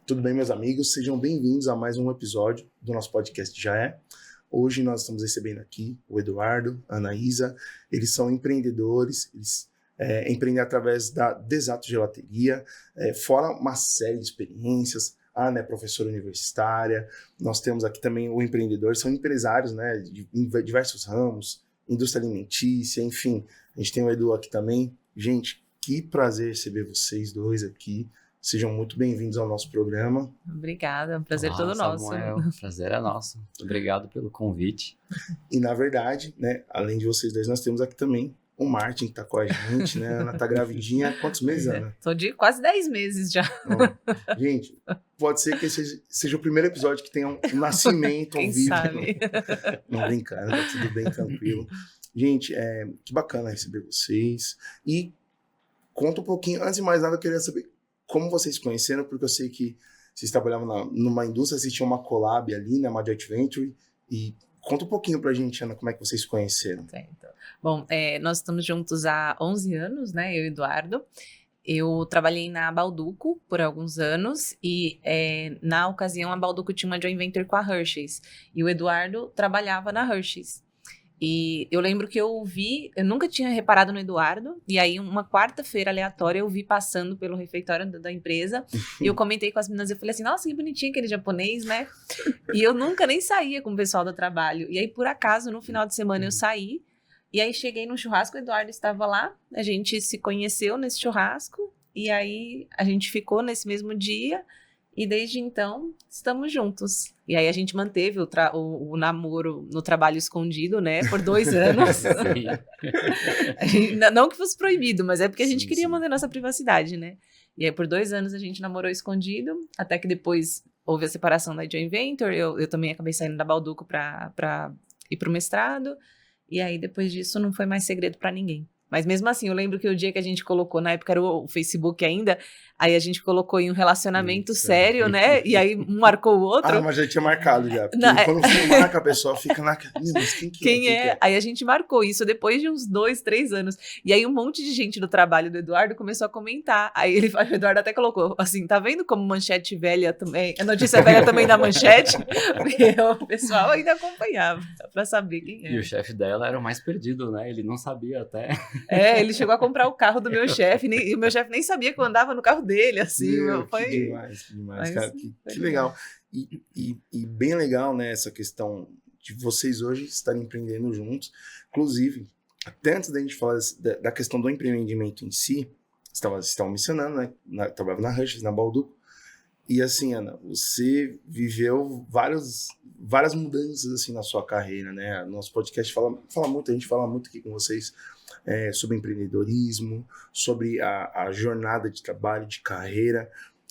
Tudo bem, meus amigos? Sejam bem-vindos a mais um episódio do nosso podcast Já É. Hoje nós estamos recebendo aqui o Eduardo, a Anaísa. Eles são empreendedores, eles empreendem através da Desato Gelateria, fora uma série de experiências. A Ana é professora universitária. Nós temos aqui também o empreendedor, são empresários, né, em diversos ramos, indústria alimentícia, enfim. A gente tem o Edu aqui também. Gente, que prazer receber vocês dois aqui. Sejam muito bem-vindos ao nosso programa. Obrigada, é um prazer todo nosso. Samuel, o prazer é nosso. Obrigado pelo convite. E, na verdade, né, além de vocês dois, nós temos aqui também o Martin, que tá com a gente, né? A Ana tá gravidinha. Quantos meses, Ana? Tô de quase 10 meses já. Bom, gente, pode ser que esse seja o primeiro episódio que tenha um nascimento ao Quem vivo. sabe? Não brincando, tá tudo bem, tranquilo. Gente, que bacana receber vocês. E conta um pouquinho, antes de mais nada, eu queria saber como vocês se conheceram, porque eu sei que vocês trabalhavam numa indústria, vocês tinham uma collab ali, né, uma joint venture, e conta um pouquinho pra gente, Ana, como é que vocês se conheceram. Certo. Bom, nós estamos juntos há 11 anos, né, eu e o Eduardo. Eu trabalhei na Balduco por alguns anos e, na ocasião, a Balduco tinha uma joint venture com a Hershey's, e o Eduardo trabalhava na Hershey's. E eu lembro que eu nunca tinha reparado no Eduardo, e aí uma quarta-feira aleatória eu vi passando pelo refeitório da empresa, e eu comentei com as meninas, eu falei assim, nossa, que bonitinho aquele japonês, né? E eu nunca nem saía com o pessoal do trabalho, e aí por acaso no final de semana eu saí, e aí cheguei no churrasco, o Eduardo estava lá, a gente se conheceu nesse churrasco, e aí a gente ficou nesse mesmo dia, e desde então, estamos juntos. E aí a gente manteve o namoro no trabalho escondido, né? Por 2 anos. Não que fosse proibido, mas é porque a gente queria manter nossa privacidade, né? E aí por 2 anos a gente namorou escondido, até que depois houve a separação da joint venture. Eu também acabei saindo da Balduco para ir pro mestrado. E aí depois disso não foi mais segredo para ninguém. Mas mesmo assim, eu lembro que o dia que a gente colocou, na época era o Facebook ainda, aí a gente colocou em um relacionamento sério, né? E aí um marcou o outro. Ah, mas já tinha marcado já. Porque quando você marca, a pessoa fica na... Mas quem é? Aí a gente marcou isso depois de uns 2, 3 anos. E aí um monte de gente do trabalho do Eduardo começou a comentar. Aí o Eduardo até colocou assim, tá vendo como manchete velha também, a notícia velha também dá manchete? Porque o pessoal ainda acompanhava, pra saber quem é. E o chefe dela era o mais perdido, né? Ele não sabia até... Ele chegou a comprar o carro do meu chefe, e o meu chefe nem sabia que eu andava no carro dele, assim. Foi... Que demais, cara, que legal. E bem legal, né, essa questão de vocês hoje estarem empreendendo juntos. Inclusive, até antes da gente falar da questão do empreendimento em si, vocês estavam mencionando, né, trabalhava na Hershey's, na Balduco, e assim, Ana, você viveu várias mudanças assim na sua carreira, né? Nosso podcast fala muito, a gente fala muito aqui com vocês sobre empreendedorismo, sobre a jornada de trabalho, de carreira,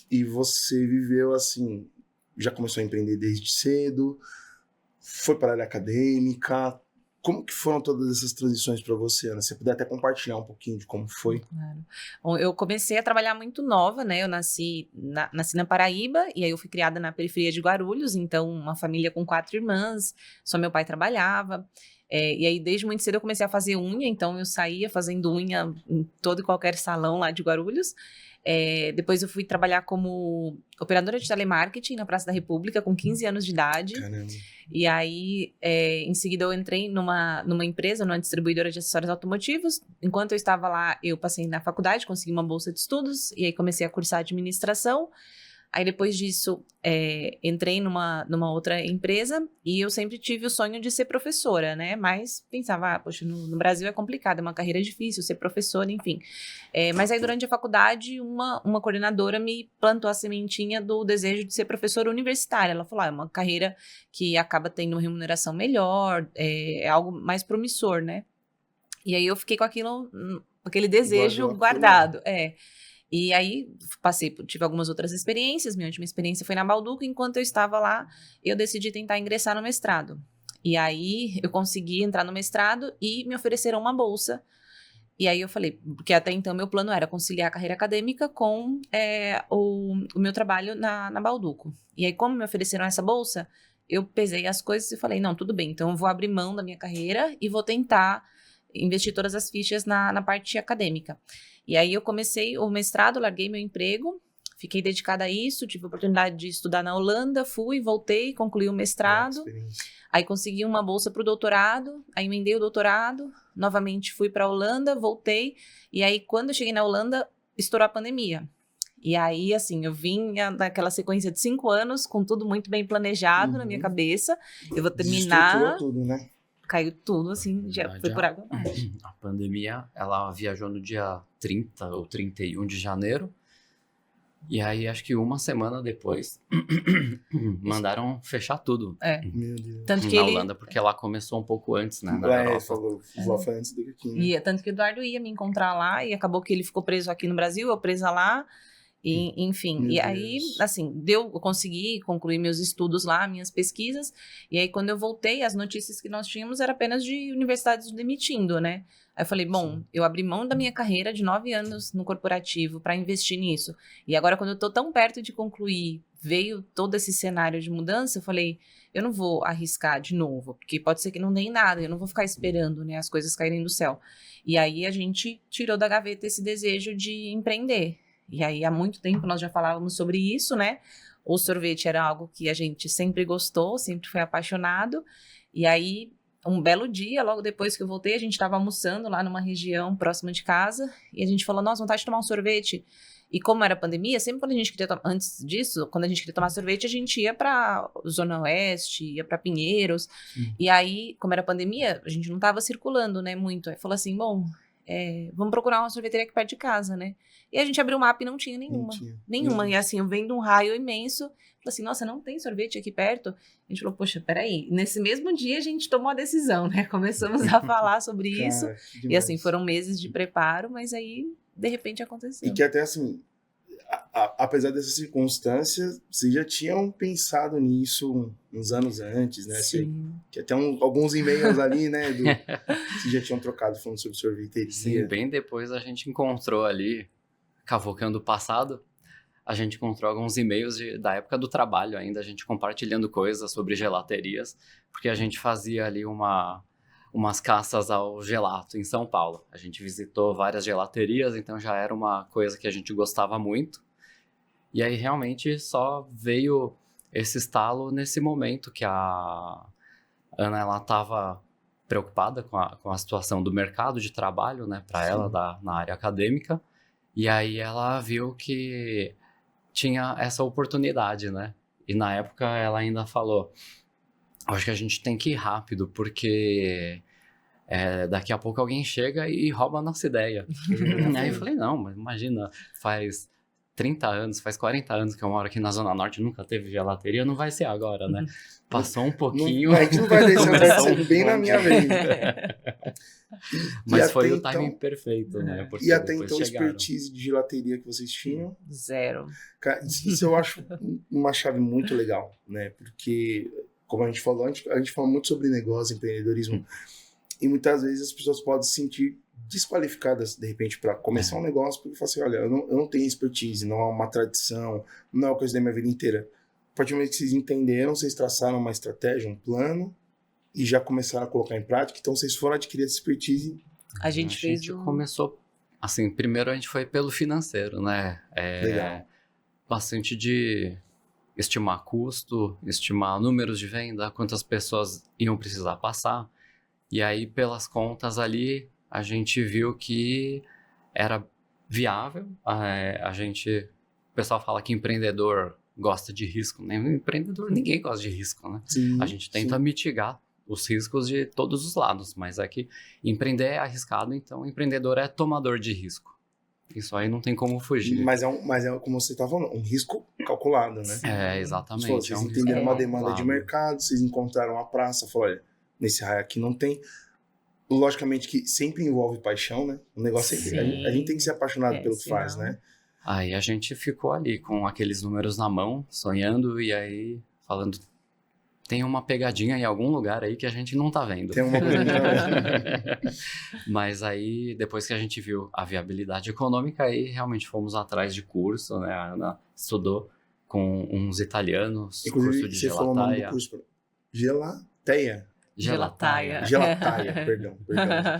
e você viveu assim, já começou a empreender desde cedo, foi para a área acadêmica. Como que foram todas essas transições para você, Ana? Se você puder até compartilhar um pouquinho de como foi. Claro. Bom, eu comecei a trabalhar muito nova, né? Eu nasci na Paraíba, e aí eu fui criada na periferia de Guarulhos, então uma família com 4 irmãs, só meu pai trabalhava. E aí desde muito cedo eu comecei a fazer unha, então eu saía fazendo unha em todo e qualquer salão lá de Guarulhos. Depois eu fui trabalhar como operadora de telemarketing na Praça da República com 15 anos de idade. Caramba. E aí, em seguida, eu entrei numa empresa, numa distribuidora de acessórios automotivos. Enquanto eu estava lá, eu passei na faculdade, consegui uma bolsa de estudos, e aí comecei a cursar administração. Aí, depois disso, entrei numa outra empresa, e eu sempre tive o sonho de ser professora, né? Mas pensava, poxa, no Brasil é complicado, é uma carreira difícil ser professora, enfim. Mas aí, durante a faculdade, uma coordenadora me plantou a sementinha do desejo de ser professora universitária. Ela falou, é uma carreira que acaba tendo uma remuneração melhor, é algo mais promissor, né? E aí, eu fiquei com aquele desejo guardado. E aí, tive algumas outras experiências. Minha última experiência foi na Balduco. Enquanto eu estava lá, eu decidi tentar ingressar no mestrado. E aí, eu consegui entrar no mestrado e me ofereceram uma bolsa. E aí, eu falei, porque até então meu plano era conciliar a carreira acadêmica com o meu trabalho na Balduco. E aí, como me ofereceram essa bolsa, eu pesei as coisas e falei, não, tudo bem, então eu vou abrir mão da minha carreira e vou tentar investir todas as fichas na parte acadêmica. E aí eu comecei o mestrado, larguei meu emprego, fiquei dedicada a isso, tive a oportunidade de estudar na Holanda, fui, voltei, concluí o mestrado, aí consegui uma bolsa para o doutorado, aí emendei o doutorado, novamente fui para a Holanda, voltei, e aí quando eu cheguei na Holanda, estourou a pandemia. E aí, assim, eu vinha daquela sequência de 5 anos, com tudo muito bem planejado na minha cabeça, eu vou terminar... Desestruturou tudo, né? Caiu tudo, assim, já foi por água abaixo. A pandemia, ela viajou no dia 30 ou 31 de janeiro, e aí acho que uma semana depois mandaram fechar tudo. Meu Deus. Tanto que na Holanda, porque ela começou um pouco antes, né? Na Europa. Falou, foi antes do que aqui, né? E tanto que o Eduardo ia me encontrar lá e acabou que ele ficou preso aqui no Brasil, eu presa lá. E, enfim, Meu e Deus. aí, assim, eu consegui concluir meus estudos lá, minhas pesquisas, e aí quando eu voltei, as notícias que nós tínhamos eram apenas de universidades demitindo, né? Aí eu falei, bom, eu abri mão da minha carreira de 9 anos no corporativo para investir nisso, e agora quando eu tô tão perto de concluir, veio todo esse cenário de mudança, eu falei, eu não vou arriscar de novo, porque pode ser que não dê nada, eu não vou ficar esperando, né, as coisas caírem do céu. E aí a gente tirou da gaveta esse desejo de empreender. E aí, há muito tempo, nós já falávamos sobre isso, né? O sorvete era algo que a gente sempre gostou, sempre foi apaixonado. E aí, um belo dia, logo depois que eu voltei, a gente estava almoçando lá numa região próxima de casa. E a gente falou, nossa, vontade de tomar um sorvete. E como era pandemia, sempre quando a gente queria antes disso, quando a gente queria tomar sorvete, a gente ia para Zona Oeste, ia para Pinheiros. E aí, como era pandemia, a gente não estava circulando, né, muito. Aí falou assim, bom... vamos procurar uma sorveteria aqui perto de casa, né? E a gente abriu o mapa e não tinha nenhuma. Nenhuma. E assim, eu vendo um raio imenso, falei assim, nossa, não tem sorvete aqui perto? A gente falou, poxa, peraí. Nesse mesmo dia a gente tomou a decisão, né? Começamos a falar sobre isso. E assim, foram meses de preparo, mas aí, de repente, aconteceu. E que até assim, apesar dessas circunstâncias, vocês já tinham pensado nisso uns anos antes, né? Sim. Que até alguns e-mails ali, né? Vocês já tinham trocado falando sobre sorveteria. Sim, bem depois a gente encontrou ali, cavocando o passado, a gente encontrou alguns e-mails da época do trabalho ainda, a gente compartilhando coisas sobre gelaterias, porque a gente fazia ali umas caças ao gelato em São Paulo. A gente visitou várias gelaterias, então já era uma coisa que a gente gostava muito. E aí realmente só veio esse estalo nesse momento que a Ana, ela estava preocupada com a situação do mercado de trabalho, né, para ela na área acadêmica. E aí ela viu que tinha essa oportunidade, né? E na época ela ainda falou, acho que a gente tem que ir rápido, porque daqui a pouco alguém chega e rouba a nossa ideia. Aí eu falei, não, mas imagina, faz 30 anos, faz 40 anos que eu moro aqui na Zona Norte, nunca teve gelateria, não vai ser agora, né? Passou um pouquinho... A gente não vai deixar, vai ser bem na minha vez. Mas foi o timing perfeito, né? Porque e até então, chegaram. Expertise de gelateria que vocês tinham? Zero. Cara, isso eu acho uma chave muito legal, né? Porque, como a gente falou, a gente fala muito sobre negócio, empreendedorismo, e muitas vezes as pessoas podem se sentir desqualificadas, de repente, para começar um negócio, porque falam assim, olha, eu não tenho expertise, não é uma tradição, não é uma coisa da minha vida inteira. A partir do momento que vocês entenderam, vocês traçaram uma estratégia, um plano, e já começaram a colocar em prática, então vocês foram adquirir essa expertise. A gente começou, assim, primeiro a gente foi pelo financeiro, né? Legal. Bastante de estimar custo, estimar números de venda, quantas pessoas iam precisar passar, e aí pelas contas ali, a gente viu que era viável, o pessoal fala que empreendedor gosta de risco, né? Empreendedor, ninguém gosta de risco, né? Sim, a gente tenta mitigar os riscos de todos os lados, mas é que empreender é arriscado, então empreendedor é tomador de risco. Isso aí não tem como fugir. Mas é como você estava falando, um risco calculado, né? Exatamente. Vocês entenderam uma demanda de mercado, vocês encontraram a praça, falaram, olha, nesse raio aqui não tem. Logicamente que sempre envolve paixão, né? O negócio é a gente tem que ser apaixonado pelo que faz, né? Aí a gente ficou ali com aqueles números na mão, sonhando, e aí falando, tem uma pegadinha em algum lugar aí que a gente não tá vendo. Tem uma coisa que Mas aí, depois que a gente viu a viabilidade econômica, aí realmente fomos atrás de curso, né? A Ana estudou com uns italianos, inclusive, curso de você falou o nome do gelateia. curso. Gelateia. Gelataia. Gelataia, perdão,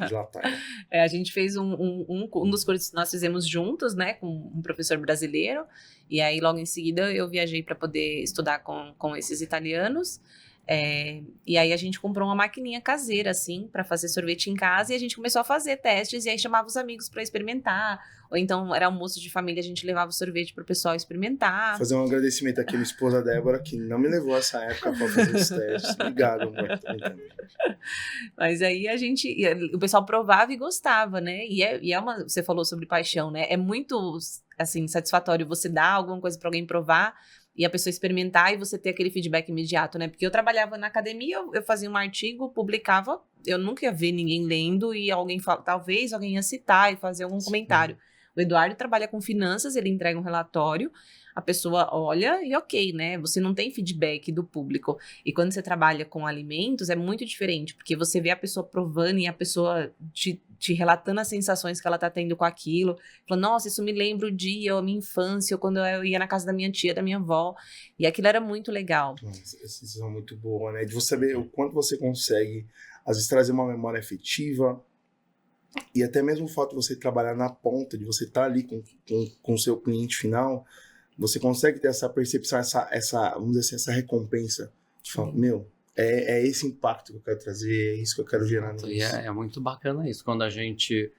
Gelataia. A gente fez um dos cursos que nós fizemos juntos, né, com um professor brasileiro, e aí logo em seguida eu viajei para poder estudar com esses italianos, e aí a gente comprou uma maquininha caseira, assim, para fazer sorvete em casa, e a gente começou a fazer testes, e aí chamava os amigos para experimentar, ou então era almoço de família, a gente levava o sorvete pro pessoal experimentar. Fazer um agradecimento aqui à minha esposa Débora, que não me levou a essa época para fazer os testes. Obrigado, amor. Mas aí o pessoal provava e gostava, né? Você falou sobre paixão, né? É muito, assim, satisfatório você dar alguma coisa para alguém provar e a pessoa experimentar e você ter aquele feedback imediato, né? Porque eu trabalhava na academia, eu fazia um artigo, publicava, eu nunca ia ver ninguém lendo e talvez alguém ia citar e fazer algum comentário. O Eduardo trabalha com finanças, ele entrega um relatório, a pessoa olha e ok, né? Você não tem feedback do público. E quando você trabalha com alimentos, é muito diferente, porque você vê a pessoa provando e a pessoa te relatando as sensações que ela tá tendo com aquilo. Falando, nossa, isso me lembra o dia, a minha infância, ou quando eu ia na casa da minha tia, da minha avó. E aquilo era muito legal. Nossa, essa sensação é muito boa, né? De você ver o quanto você consegue, às vezes, trazer uma memória afetiva. E até mesmo o fato de você trabalhar na ponta, de você estar ali com o seu cliente final, você consegue ter essa percepção, vamos dizer assim, essa recompensa. De falar, meu, é esse impacto que eu quero trazer, é isso que eu quero gerar nisso. E é muito bacana isso, quando a gente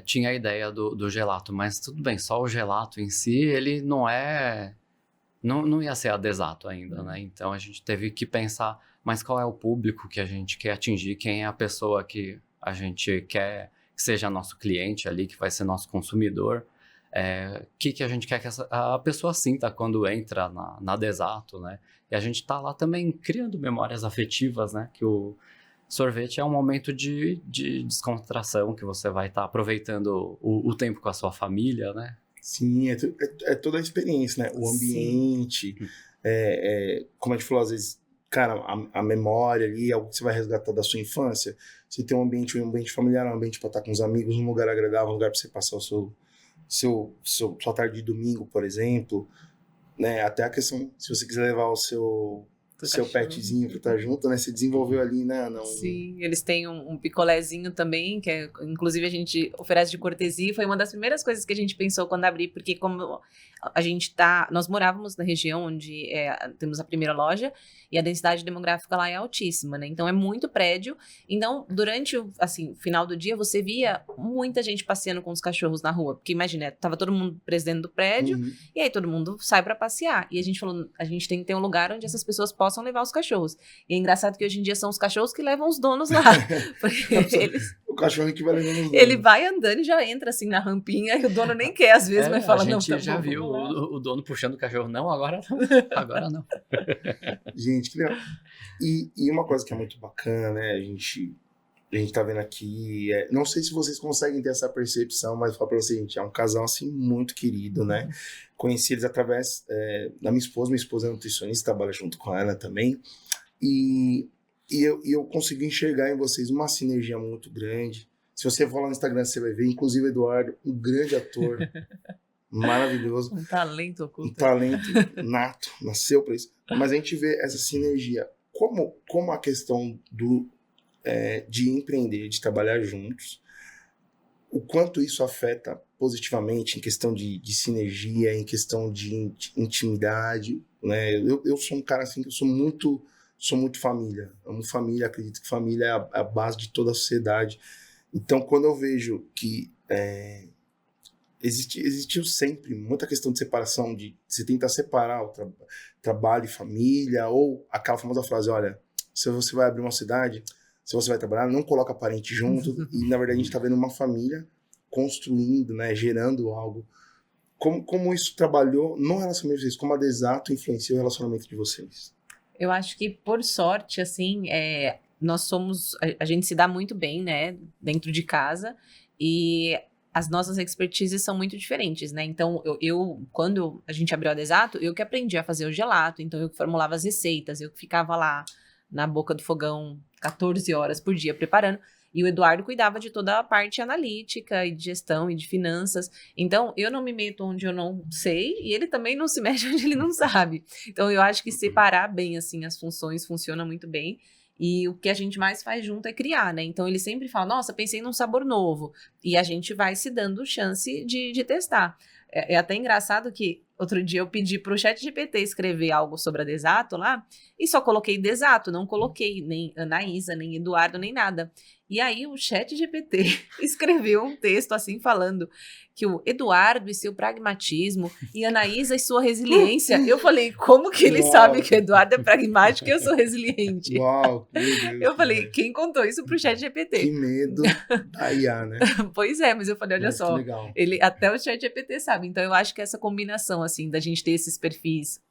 tinha a ideia do gelato, mas tudo bem, só o gelato em si, ele não ia ser a Desato ainda, né? Então a gente teve que pensar, mas qual é o público que a gente quer atingir, quem é a pessoa que a gente quer que seja nosso cliente ali, que vai ser nosso consumidor, que a gente quer que a pessoa sinta quando entra na Desato, né? E a gente tá lá também criando memórias afetivas, né? Que o sorvete é um momento de descontração, que você vai estar aproveitando o tempo com a sua família, né? Sim, é toda a experiência, né? O ambiente, como a gente falou, às vezes, cara, a memória ali, algo que você vai resgatar da sua infância. Você tem um ambiente familiar, um ambiente para estar com os amigos, um lugar agradável, um lugar para você passar sua tarde de domingo, por exemplo, né? Até a questão, se você quiser levar o seu petzinho para estar junto, né? Você desenvolveu ali, né? Sim, eles têm um picolézinho também, que inclusive a gente oferece de cortesia, foi uma das primeiras coisas que a gente pensou quando abrir, porque como nós morávamos na região onde temos a primeira loja, e a densidade demográfica lá é altíssima, né? Então é muito prédio, então durante o final do dia você via muita gente passeando com os cachorros na rua, porque imagina, tava todo mundo preso dentro do prédio, e aí todo mundo sai para passear, e a gente falou, a gente tem que ter um lugar onde essas pessoas possam levar os cachorros. E é engraçado que hoje em dia são os cachorros que levam os donos lá. O cachorro que vai levando os donos. Ele vai andando e já entra assim na rampinha e o dono nem quer, às vezes, mas fala, não, a gente já viu o dono puxando o cachorro, não, agora não. Agora não. Gente, que legal. E uma coisa que é muito bacana, né? A gente tá vendo aqui, não sei se vocês conseguem ter essa percepção, mas eu falo pra vocês, gente, é um casal assim muito querido, né? Conheci eles através da minha esposa é nutricionista, trabalha junto com ela também, e eu consegui enxergar em vocês uma sinergia muito grande. Se você for lá no Instagram, você vai ver, inclusive o Eduardo, um grande ator, maravilhoso. Um talento oculto. Um talento nato, nasceu para isso. Mas a gente vê essa sinergia, como a questão de empreender, de trabalhar juntos, o quanto isso afeta positivamente em questão de sinergia, em questão de intimidade, né? Eu sou um cara assim que eu sou muito família, amo família, acredito que família é a base de toda a sociedade. Então quando eu vejo que existiu sempre muita questão de separação, de você tentar separar o trabalho e família, ou aquela famosa frase, olha, se você vai abrir uma cidade, se você vai trabalhar, não coloca parente junto, e na verdade a gente está vendo uma família construindo, né, gerando algo. Como isso trabalhou no relacionamento de vocês, como a Desato influenciou o relacionamento de vocês? Eu acho que, por sorte, assim, a gente se dá muito bem, né, dentro de casa, e as nossas expertises são muito diferentes, né? Então, quando a gente abriu a Desato, eu que aprendi a fazer o gelato, então eu que formulava as receitas, eu que ficava lá na boca do fogão 14 horas por dia preparando, e o Eduardo cuidava de toda a parte analítica e de gestão e de finanças. Então, eu não me meto onde eu não sei, e ele também não se mete onde ele não sabe. Então, eu acho que separar bem, assim, as funções funciona muito bem. E o que a gente mais faz junto é criar, né? Então ele sempre fala, nossa, pensei num sabor novo. E a gente vai se dando chance de testar. É até engraçado que outro dia eu pedi pro ChatGPT escrever algo sobre a Desato lá, e só coloquei Desato, não coloquei nem Anaísa, nem Eduardo, nem nada. E aí o ChatGPT escreveu um texto assim falando que o Eduardo e seu pragmatismo e Anaísa e sua resiliência. Eu falei, como que ele sabe que o Eduardo é pragmático e eu sou resiliente? Uau, meu Deus. Eu falei, quem contou isso pro ChatGPT? Que medo da IA, né? Pois é, mas eu falei, olha só, até o ChatGPT sabe. Então eu acho que essa combinação assim da gente ter esses perfis,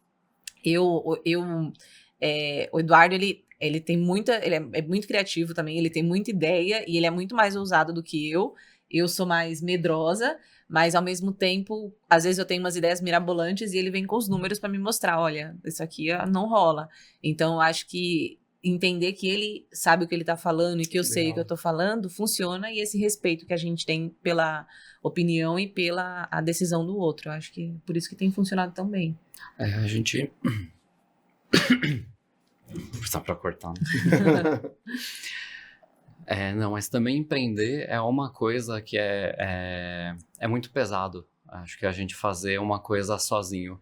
o Eduardo ele tem ele é muito criativo também, ele tem muita ideia e ele é muito mais ousado do que eu. Eu sou mais medrosa, mas ao mesmo tempo, às vezes eu tenho umas ideias mirabolantes e ele vem com os números para me mostrar, olha, isso aqui não rola. Então eu acho que entender que ele sabe o que ele tá falando e que eu sei o que eu tô falando, funciona, e esse respeito que a gente tem pela opinião e pela a decisão do outro. Eu acho que por isso que tem funcionado tão bem. A gente... Só pra cortar. Não, mas também empreender é uma coisa que é muito pesado. Acho que a gente fazer uma coisa sozinho.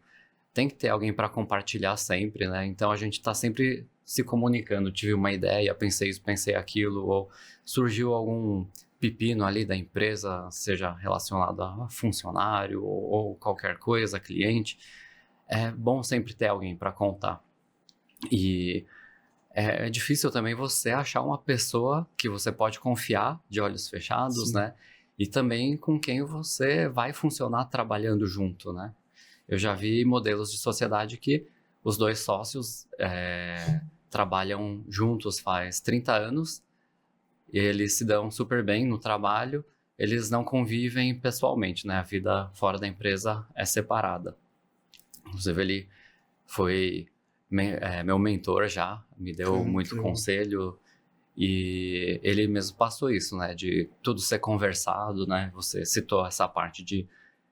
Tem que ter alguém para compartilhar sempre, né? Então a gente tá sempre se comunicando. Tive uma ideia, pensei isso, pensei aquilo, ou surgiu algum pepino ali da empresa, seja relacionado a funcionário ou qualquer coisa, cliente. É bom sempre ter alguém para contar. E é difícil também você achar uma pessoa que você pode confiar de olhos fechados, sim, né? E também com quem você vai funcionar trabalhando junto, né? Eu já vi modelos de sociedade que os dois sócios trabalham juntos faz 30 anos, e eles se dão super bem no trabalho, eles não convivem pessoalmente, né? A vida fora da empresa é separada. Inclusive, ele foi meu mentor já, me deu muito conselho, e ele mesmo passou isso, né? De tudo ser conversado, né? Você citou essa parte de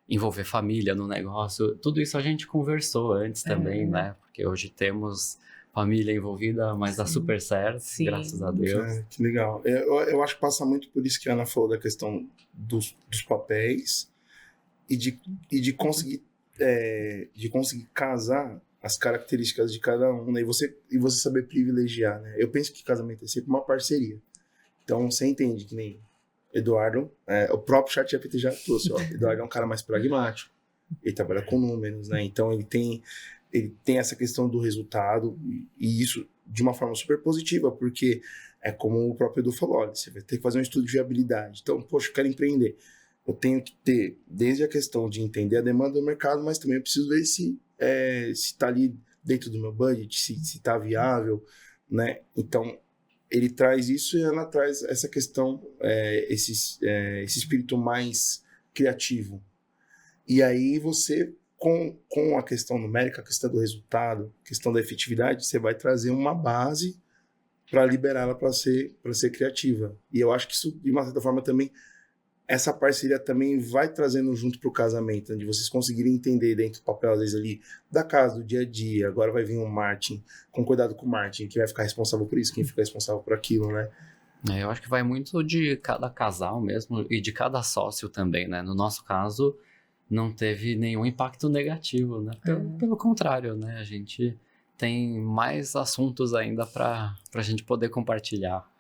envolver família no negócio, tudo isso a gente conversou antes também, né? Porque hoje temos família envolvida, mas dá super certo, sim, graças a Deus. Que legal. Eu acho que passa muito por isso que a Ana falou da questão dos papéis e de conseguir casar as características de cada um, né? E você saber privilegiar, né? Eu penso que casamento é sempre uma parceria. Então, você entende que nem Eduardo, o próprio ChatGPT já trouxe, ó, Eduardo é um cara mais pragmático, ele trabalha com números, né? Então ele tem essa questão do resultado, e isso de uma forma super positiva, porque é como o próprio Edu falou, olha, você vai ter que fazer um estudo de viabilidade. Então, poxa, eu quero empreender. Eu tenho que ter, desde a questão de entender a demanda do mercado, mas também eu preciso ver se está ali dentro do meu budget, se está viável, né? Então, ele traz isso e ela traz essa questão, esse espírito mais criativo. E aí você, com a questão numérica, a questão do resultado, a questão da efetividade, você vai trazer uma base para liberá-la para ser criativa. E eu acho que isso, de uma certa forma, também, essa parceria também vai trazendo junto para o casamento, onde vocês conseguirem entender dentro do papel, às vezes, ali, da casa, do dia a dia. Agora vai vir um marketing, com cuidado com o marketing, quem vai ficar responsável por isso, quem fica responsável por aquilo, né? Eu acho que vai muito de cada casal mesmo e de cada sócio também, né? No nosso caso, não teve nenhum impacto negativo, né? Pelo contrário, né? A gente tem mais assuntos ainda para a gente poder compartilhar.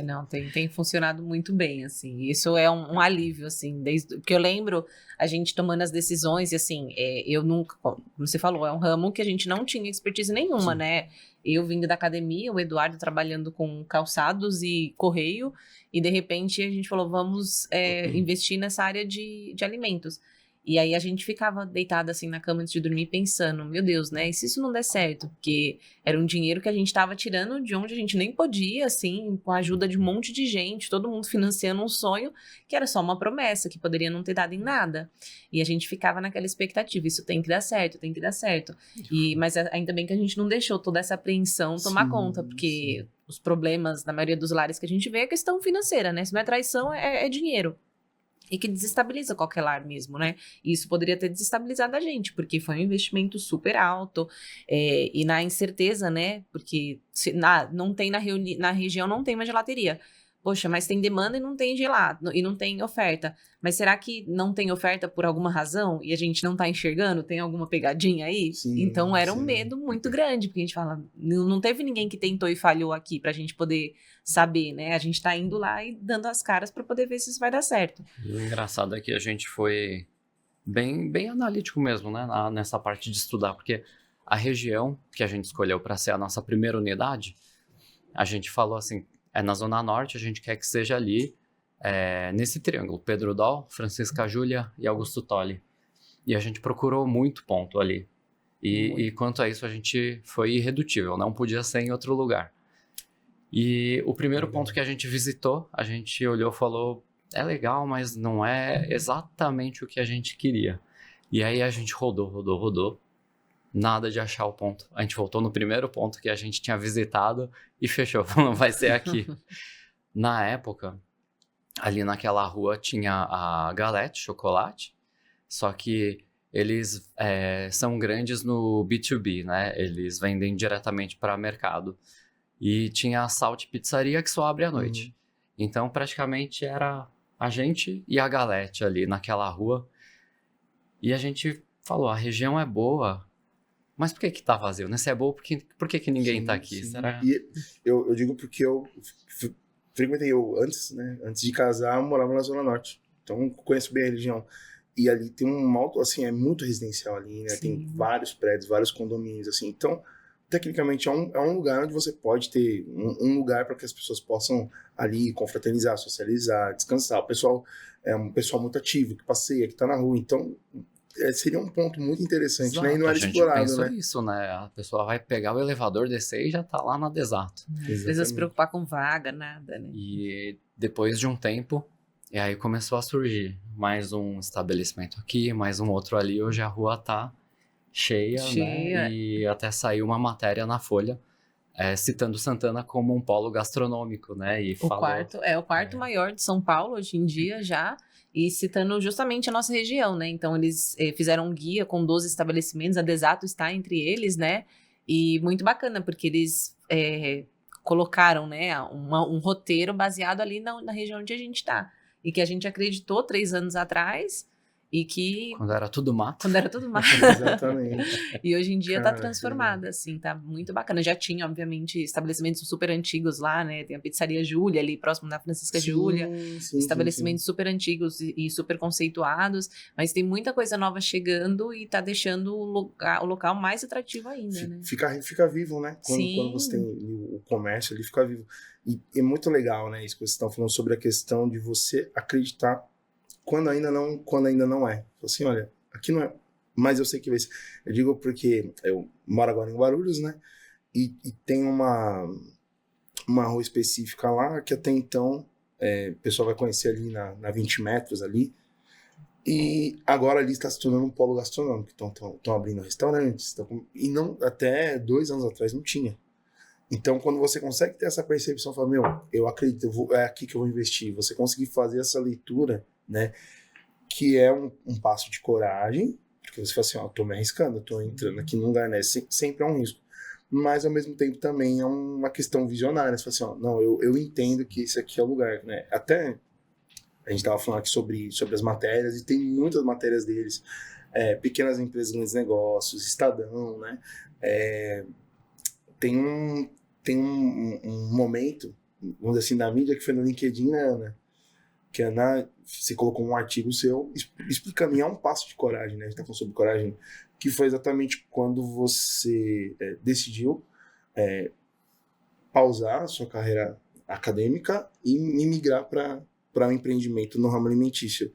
Não, tem funcionado muito bem, assim, isso é um alívio, assim, porque eu lembro a gente tomando as decisões, e assim, eu nunca, como você falou, é um ramo que a gente não tinha expertise nenhuma, sim, né, eu vindo da academia, o Eduardo trabalhando com calçados e correio, e de repente a gente falou, vamos investir nessa área de alimentos. E aí a gente ficava deitada assim na cama antes de dormir pensando, meu Deus, né, e se isso não der certo? Porque era um dinheiro que a gente estava tirando de onde a gente nem podia, assim, com a ajuda de um monte de gente, todo mundo financiando um sonho que era só uma promessa, que poderia não ter dado em nada. E a gente ficava naquela expectativa, isso tem que dar certo, tem que dar certo. Mas ainda bem que a gente não deixou toda essa apreensão tomar conta, porque sim, os problemas, na maioria dos lares que a gente vê, é questão financeira, né? Se não é traição, é dinheiro. e que desestabiliza qualquer lar mesmo, né? E isso poderia ter desestabilizado a gente, porque foi um investimento super alto, e na incerteza, né? Porque não tem na região não tem uma gelateria. Poxa, mas tem demanda e não tem gelado, e não tem oferta. Mas será que não tem oferta por alguma razão e a gente não tá enxergando? Tem alguma pegadinha aí? Sim, então era um sim. medo muito grande, porque a gente fala, não teve ninguém que tentou e falhou aqui pra gente poder saber, né? A gente tá indo lá e dando as caras pra poder ver se isso vai dar certo. E o engraçado é que a gente foi bem analítico mesmo, né, nessa parte de estudar, porque a região que a gente escolheu para ser a nossa primeira unidade, a gente falou assim, na Zona Norte, a gente quer que seja ali, nesse triângulo, Pedro Doll, Francisca Júlia e Augusto Tolli. E a gente procurou muito ponto ali. E quanto a isso, a gente foi irredutível, não podia ser em outro lugar. E o primeiro ponto que a gente visitou, a gente olhou e falou, é legal, mas não é exatamente o que a gente queria. E aí a gente rodou, nada de achar o ponto. A gente voltou no primeiro ponto que a gente tinha visitado e fechou, não vai ser aqui. Na época, ali naquela rua tinha a Galete Chocolate, só que eles são grandes no B2B, né? Eles vendem diretamente para mercado. E tinha a Salt Pizzaria que só abre à noite. Então, praticamente era a gente e a Galete ali naquela rua. E a gente falou, a região é boa, mas por que tá vazio, né? Se é boa, por que ninguém tá aqui? Sim. Será? E eu digo porque eu frequentei antes, né? Antes de casar, eu morava na Zona Norte. Então, conheço bem a região. E ali tem assim, é muito residencial ali, né? Sim. Tem vários prédios, vários condomínios, assim. Então, tecnicamente, é um lugar onde você pode ter um lugar para que as pessoas possam ali confraternizar, socializar, descansar. O pessoal é um pessoal muito ativo, que passeia, que tá na rua. Então, seria um ponto muito interessante, Exato, né? E não era explorado, pensou né? isso, né? A pessoa vai pegar o elevador, descer e já tá lá na Desato. Não precisa se preocupar com vaga, nada, né? E depois de um tempo, e aí começou a surgir mais um estabelecimento aqui, mais um outro ali. Hoje a rua tá cheia. Né? E até saiu uma matéria na Folha citando Santana como um polo gastronômico, né? E o quarto maior de São Paulo hoje em dia já, e citando justamente a nossa região, né? Então eles fizeram um guia com 12 estabelecimentos, a Desato está entre eles, né? E muito bacana, porque eles colocaram, né, um roteiro baseado ali na região onde a gente está. E que a gente acreditou 3 anos atrás, e que... Quando era tudo mato. Exatamente. E hoje em dia tá transformada, assim, tá muito bacana. Já tinha, obviamente, estabelecimentos super antigos lá, né? Tem a Pizzaria Júlia ali, próximo da Francisca Júlia. Estabelecimentos super antigos e super conceituados. Mas tem muita coisa nova chegando e tá deixando o local mais atrativo ainda, né? Fica vivo, né? Quando você tem o comércio ali, fica vivo. E é muito legal, né? Isso que vocês estão falando sobre a questão de você acreditar quando ainda não é. Assim, olha, aqui não é, mas eu sei que vai ser. Eu digo porque eu moro agora em Guarulhos, né? E tem uma rua específica lá que até então o pessoal vai conhecer ali na 20 metros ali. E agora ali está se tornando um polo gastronômico. Então estão abrindo restaurantes. E não, até 2 anos atrás não tinha. Então, quando você consegue ter essa percepção, fala, meu, eu acredito, é aqui que eu vou investir. Você conseguir fazer essa leitura, né? Que é um passo de coragem, porque você fala assim, ó, tô me arriscando, tô entrando aqui num lugar, né? Sempre é um risco. Mas, ao mesmo tempo, também é uma questão visionária. Você fala assim, ó, não, eu entendo que esse aqui é o lugar, né? Até a gente tava falando aqui sobre as matérias, e tem muitas matérias deles. Pequenas empresas, grandes negócios, Estadão, né? Tem um momento, vamos dizer assim, na mídia, que foi no LinkedIn, né, Ana? Que a Ana, você colocou um artigo seu explicando, e é um passo de coragem, né? A gente tá falando sobre coragem, que foi exatamente quando você decidiu pausar a sua carreira acadêmica e migrar para um empreendimento no ramo alimentício.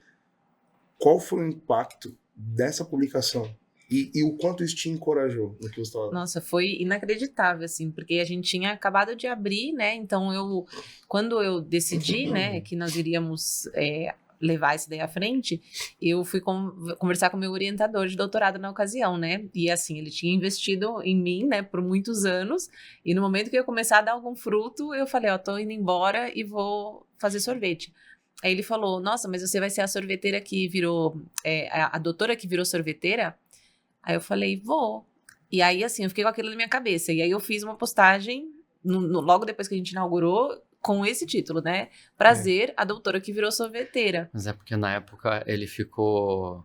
Qual foi o impacto dessa publicação? E o quanto isso te encorajou no que você estava... Nossa, foi inacreditável, assim, porque a gente tinha acabado de abrir, né? Então, quando eu decidi, né, que nós iríamos levar essa ideia à frente, eu fui conversar com o meu orientador de doutorado na ocasião, né? E, assim, ele tinha investido em mim, né, por muitos anos, e no momento que eu começar a dar algum fruto, eu falei, ó, tô indo embora e vou fazer sorvete. Aí ele falou, nossa, mas você vai ser a sorveteira que virou, a doutora que virou sorveteira? Aí eu falei, vou. E aí, assim, eu fiquei com aquilo na minha cabeça. E aí eu fiz uma postagem, logo depois que a gente inaugurou, com esse título, né? Prazer, a doutora que virou sorveteira. Mas é porque na época ele ficou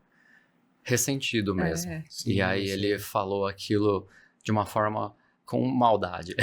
ressentido mesmo. Sim, e aí ele falou aquilo de uma forma com maldade.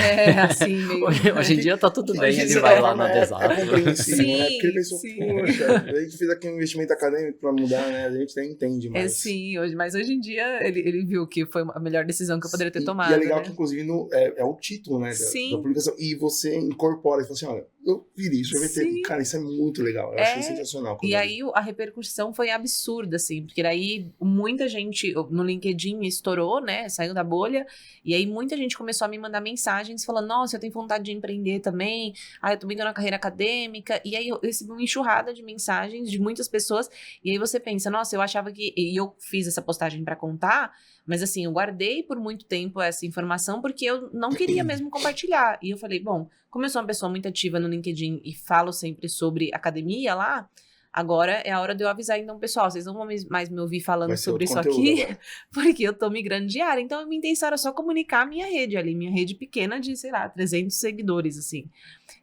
Assim, meio... Hoje em dia tá tudo bem, ele vai lá na Desato. É compreensível, né? Porque ele Sim, pensou, sim. poxa, a gente fez aqui um investimento acadêmico pra mudar, né? A gente nem entende mais. Sim, mas hoje em dia ele viu que foi a melhor decisão que eu poderia ter tomado. E é legal, né? que, inclusive, é o título, né? Da publicação. E você incorpora e fala assim, olha, eu virei sorveteiro. Cara, isso é muito legal. Eu achei sensacional. E aí a repercussão foi absurda, assim, porque daí muita gente no LinkedIn estourou, né? Saiu da bolha. E aí muita gente começou a me mandar mensagens falando, nossa, eu tenho vontade de empreender também. Eu tô indo na carreira acadêmica. E aí eu recebi uma enxurrada de mensagens de muitas pessoas. E aí você pensa, nossa, eu achava que... E eu fiz essa postagem pra contar, mas assim, eu guardei por muito tempo essa informação porque eu não queria mesmo compartilhar. E eu falei, bom, como eu sou uma pessoa muito ativa no LinkedIn e falo sempre sobre academia lá, agora é a hora de eu avisar, então, pessoal, vocês não vão mais me ouvir falando sobre isso aqui, porque eu tô migrando de área. Então, a minha intenção era só comunicar a minha rede ali, minha rede pequena de, sei lá, 300 seguidores, assim,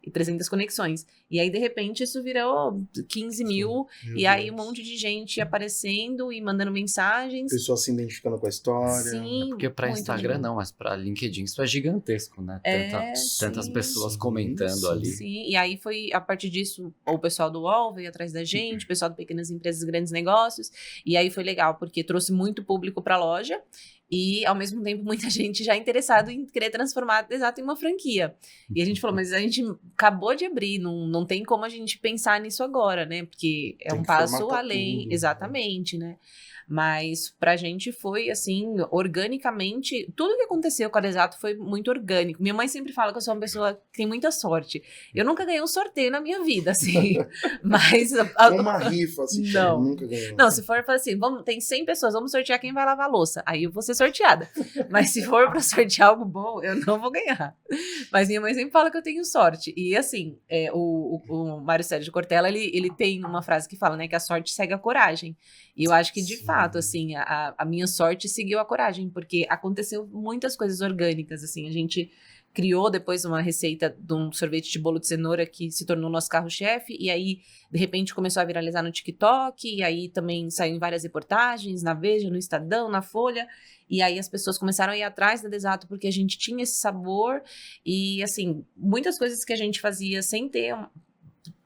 e 300 conexões. E aí, de repente, isso virou 15 mil, e aí um monte de gente aparecendo e mandando mensagens. Pessoas se identificando com a história. Sim, porque pra Instagram lindo. não, mas pra LinkedIn isso é gigantesco, né? Tantas pessoas comentando ali. Sim, e aí foi, a partir disso, o pessoal do UOL veio atrás da gente, o pessoal do Pequenas Empresas, Grandes Negócios, e aí foi legal, porque trouxe muito público pra loja, e, ao mesmo tempo, muita gente já interessada em querer transformar a Desato em uma franquia. E a gente falou, mas a gente acabou de abrir, não tem como a gente pensar nisso agora, né? Porque é um passo além, tudo, exatamente, né? Mas pra gente foi, assim, organicamente, tudo que aconteceu com a Desato foi muito orgânico. Minha mãe sempre fala que eu sou uma pessoa que tem muita sorte. Eu nunca ganhei um sorteio na minha vida, assim, mas... Uma rifa, assim, não. Nunca ganhei. Não, se for assim, tem 100 pessoas, vamos sortear quem vai lavar a louça. Aí eu vou ser sorteada. Mas se for pra sortear algo bom, eu não vou ganhar. Mas minha mãe sempre fala que eu tenho sorte. E, assim, o Mário Sérgio Cortella, ele tem uma frase que fala, né, que a sorte segue a coragem. E eu acho que, de fato, assim, a minha sorte seguiu a coragem, porque aconteceu muitas coisas orgânicas, assim, a gente criou depois uma receita de um sorvete de bolo de cenoura que se tornou nosso carro-chefe, e aí, de repente, começou a viralizar no TikTok, e aí também saiu em várias reportagens, na Veja, no Estadão, na Folha, e aí as pessoas começaram a ir atrás da Desato porque a gente tinha esse sabor, e, assim, muitas coisas que a gente fazia sem ter...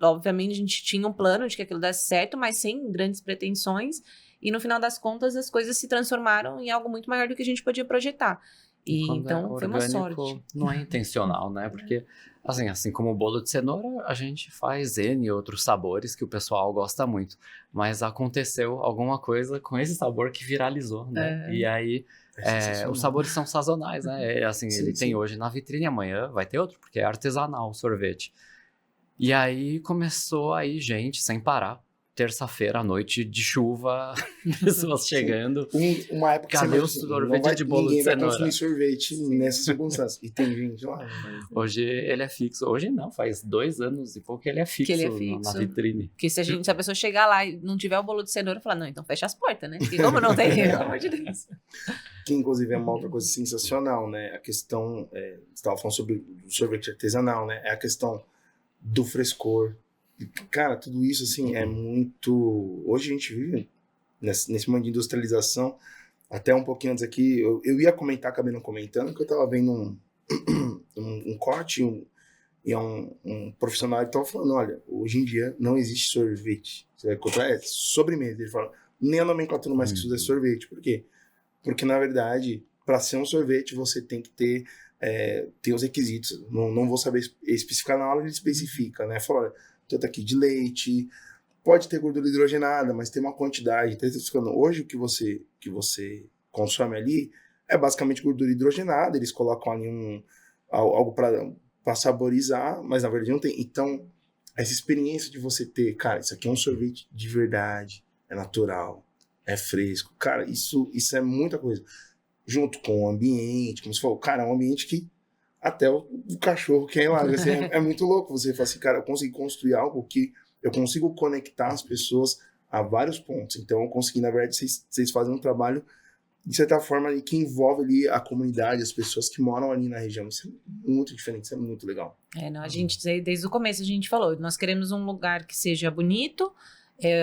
Obviamente, a gente tinha um plano de que aquilo desse certo, mas sem grandes pretensões. E, no final das contas, as coisas se transformaram em algo muito maior do que a gente podia projetar. E então, foi uma sorte. Não é intencional, né? Porque, assim como o bolo de cenoura, a gente faz N outros sabores que o pessoal gosta muito. Mas aconteceu alguma coisa com esse sabor que viralizou, né? E aí... os sabores são sazonais, né? Assim, ele tem hoje na vitrine, amanhã vai ter outro, porque é artesanal o sorvete. E aí começou aí gente sem parar. Terça-feira à noite de chuva, pessoas chegando. Uma época cadê o sorvete de bolo de cenoura? Ninguém vai consumir sorvete nessas circunstâncias. E tem gente lá. Hoje ele é fixo. Hoje não, faz 2 anos e pouco que ele é fixo, na vitrine. Porque se a pessoa chegar lá e não tiver o bolo de cenoura, falar, não, então fecha as portas, né? Porque como não tem, pelo amor de Deus. Que inclusive é uma outra coisa sensacional, né? A questão, você estava falando sobre o sorvete artesanal, né? É a questão do frescor. Cara, tudo isso, assim, é muito... Hoje a gente vive nesse momento de industrialização. Até um pouquinho antes aqui, eu ia comentar, acabei não comentando, que eu tava vendo um corte e um profissional que tava falando, olha, hoje em dia não existe sorvete. Você vai comprar, sobremesa. Ele fala, nem a nomenclatura mais que se usa é sorvete. Por quê? Porque, na verdade, para ser um sorvete, você tem que ter os requisitos. Não vou saber especificar na aula, ele especifica, né? Fala, olha, tanto aqui de leite, pode ter gordura hidrogenada, mas tem uma quantidade. Hoje o que você consome ali é basicamente gordura hidrogenada, eles colocam ali algo para saborizar, mas na verdade não tem. Então, essa experiência de você ter, cara, isso aqui é um sorvete de verdade, é natural, é fresco, cara, isso é muita coisa. Junto com o ambiente, como você falou, cara, é um ambiente que até o cachorro quer ir lá. Assim, é muito louco você falar assim, cara, eu consegui construir algo que eu consigo conectar as pessoas a vários pontos. Então, eu consegui, na verdade, vocês fazem um trabalho, de certa forma, ali, que envolve ali a comunidade, as pessoas que moram ali na região. Isso é muito diferente, isso é muito legal. Não, a gente, desde o começo, a gente falou, nós queremos um lugar que seja bonito,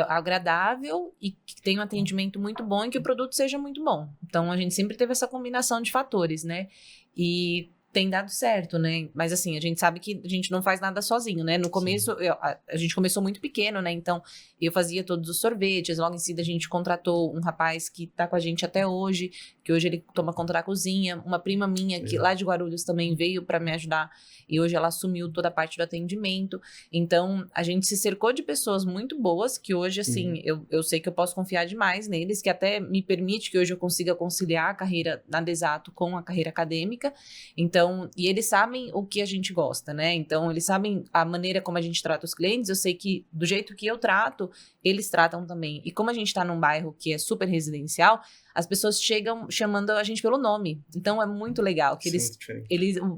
agradável e que tenha um atendimento muito bom e que o produto seja muito bom. Então, a gente sempre teve essa combinação de fatores, né? E tem dado certo, né? Mas assim, a gente sabe que a gente não faz nada sozinho, né? No começo, a gente começou muito pequeno, né? Então, eu fazia todos os sorvetes, logo em seguida a gente contratou um rapaz que tá com a gente até hoje, que hoje ele toma conta da cozinha, uma prima minha que lá de Guarulhos também veio para me ajudar e hoje ela assumiu toda a parte do atendimento. Então, a gente se cercou de pessoas muito boas, que hoje, assim, eu sei que eu posso confiar demais neles, que até me permite que hoje eu consiga conciliar a carreira na Desato com a carreira acadêmica. Então, e eles sabem o que a gente gosta, né? Então, eles sabem a maneira como a gente trata os clientes. Eu sei que do jeito que eu trato, eles tratam também. E como a gente tá num bairro que é super residencial, as pessoas chegam chamando a gente pelo nome. Então, é muito legal que eles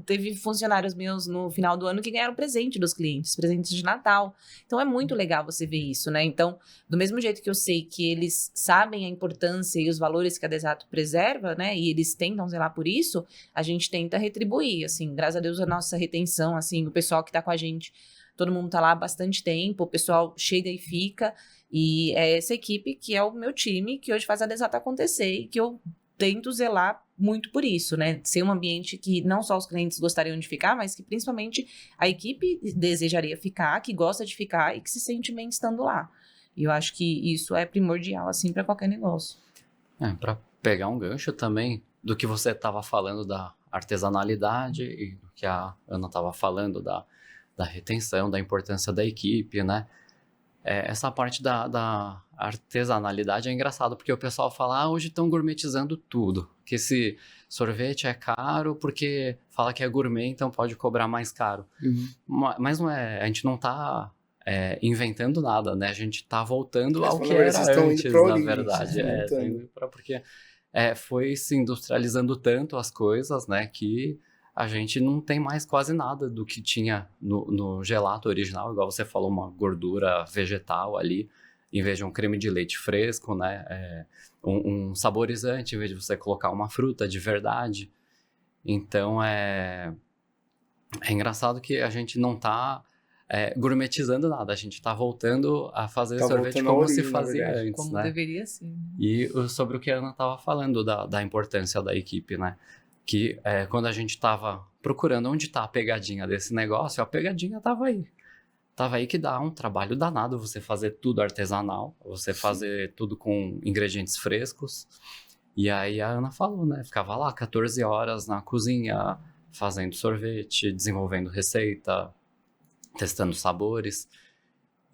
teve funcionários meus no final do ano que ganharam presente dos clientes, presentes de Natal. Então, é muito legal você ver isso, né? Então, do mesmo jeito que eu sei que eles sabem a importância e os valores que a Desato preserva, né? E eles tentam zelar por isso, a gente tenta retribuir, assim. Graças a Deus, a nossa retenção, assim, o pessoal que tá com a gente, todo mundo tá lá há bastante tempo, o pessoal chega e fica. E é essa equipe que é o meu time, que hoje faz a Desato acontecer e que eu tento zelar muito por isso, né? Ser um ambiente que não só os clientes gostariam de ficar, mas que principalmente a equipe desejaria ficar, que gosta de ficar e que se sente bem estando lá. E eu acho que isso é primordial, assim, para qualquer negócio. Para pegar um gancho também do que você estava falando da artesanalidade e do que a Ana estava falando da retenção, da importância da equipe, né? Essa parte da artesanalidade é engraçado, porque o pessoal fala, hoje estão gourmetizando tudo, que esse sorvete é caro porque fala que é gourmet, então pode cobrar mais caro. Mas não é, a gente não está inventando nada, né? A gente está voltando ao que era antes, na verdade. Porque foi se industrializando tanto as coisas, né, que a gente não tem mais quase nada do que tinha no gelato original, igual você falou, uma gordura vegetal ali, em vez de um creme de leite fresco, né? Um saborizante, em vez de você colocar uma fruta de verdade. Então, é engraçado que a gente não está gourmetizando nada, a gente está voltando a fazer sorvete como se fazia antes, como né? deveria ser. E sobre o que a Ana estava falando da importância da equipe, né? Que quando a gente estava procurando onde está a pegadinha desse negócio, a pegadinha estava aí. Estava aí que dá um trabalho danado você fazer tudo artesanal, você fazer tudo com ingredientes frescos. E aí a Ana falou, né? Ficava lá 14 horas na cozinha, fazendo sorvete, desenvolvendo receita, testando sabores.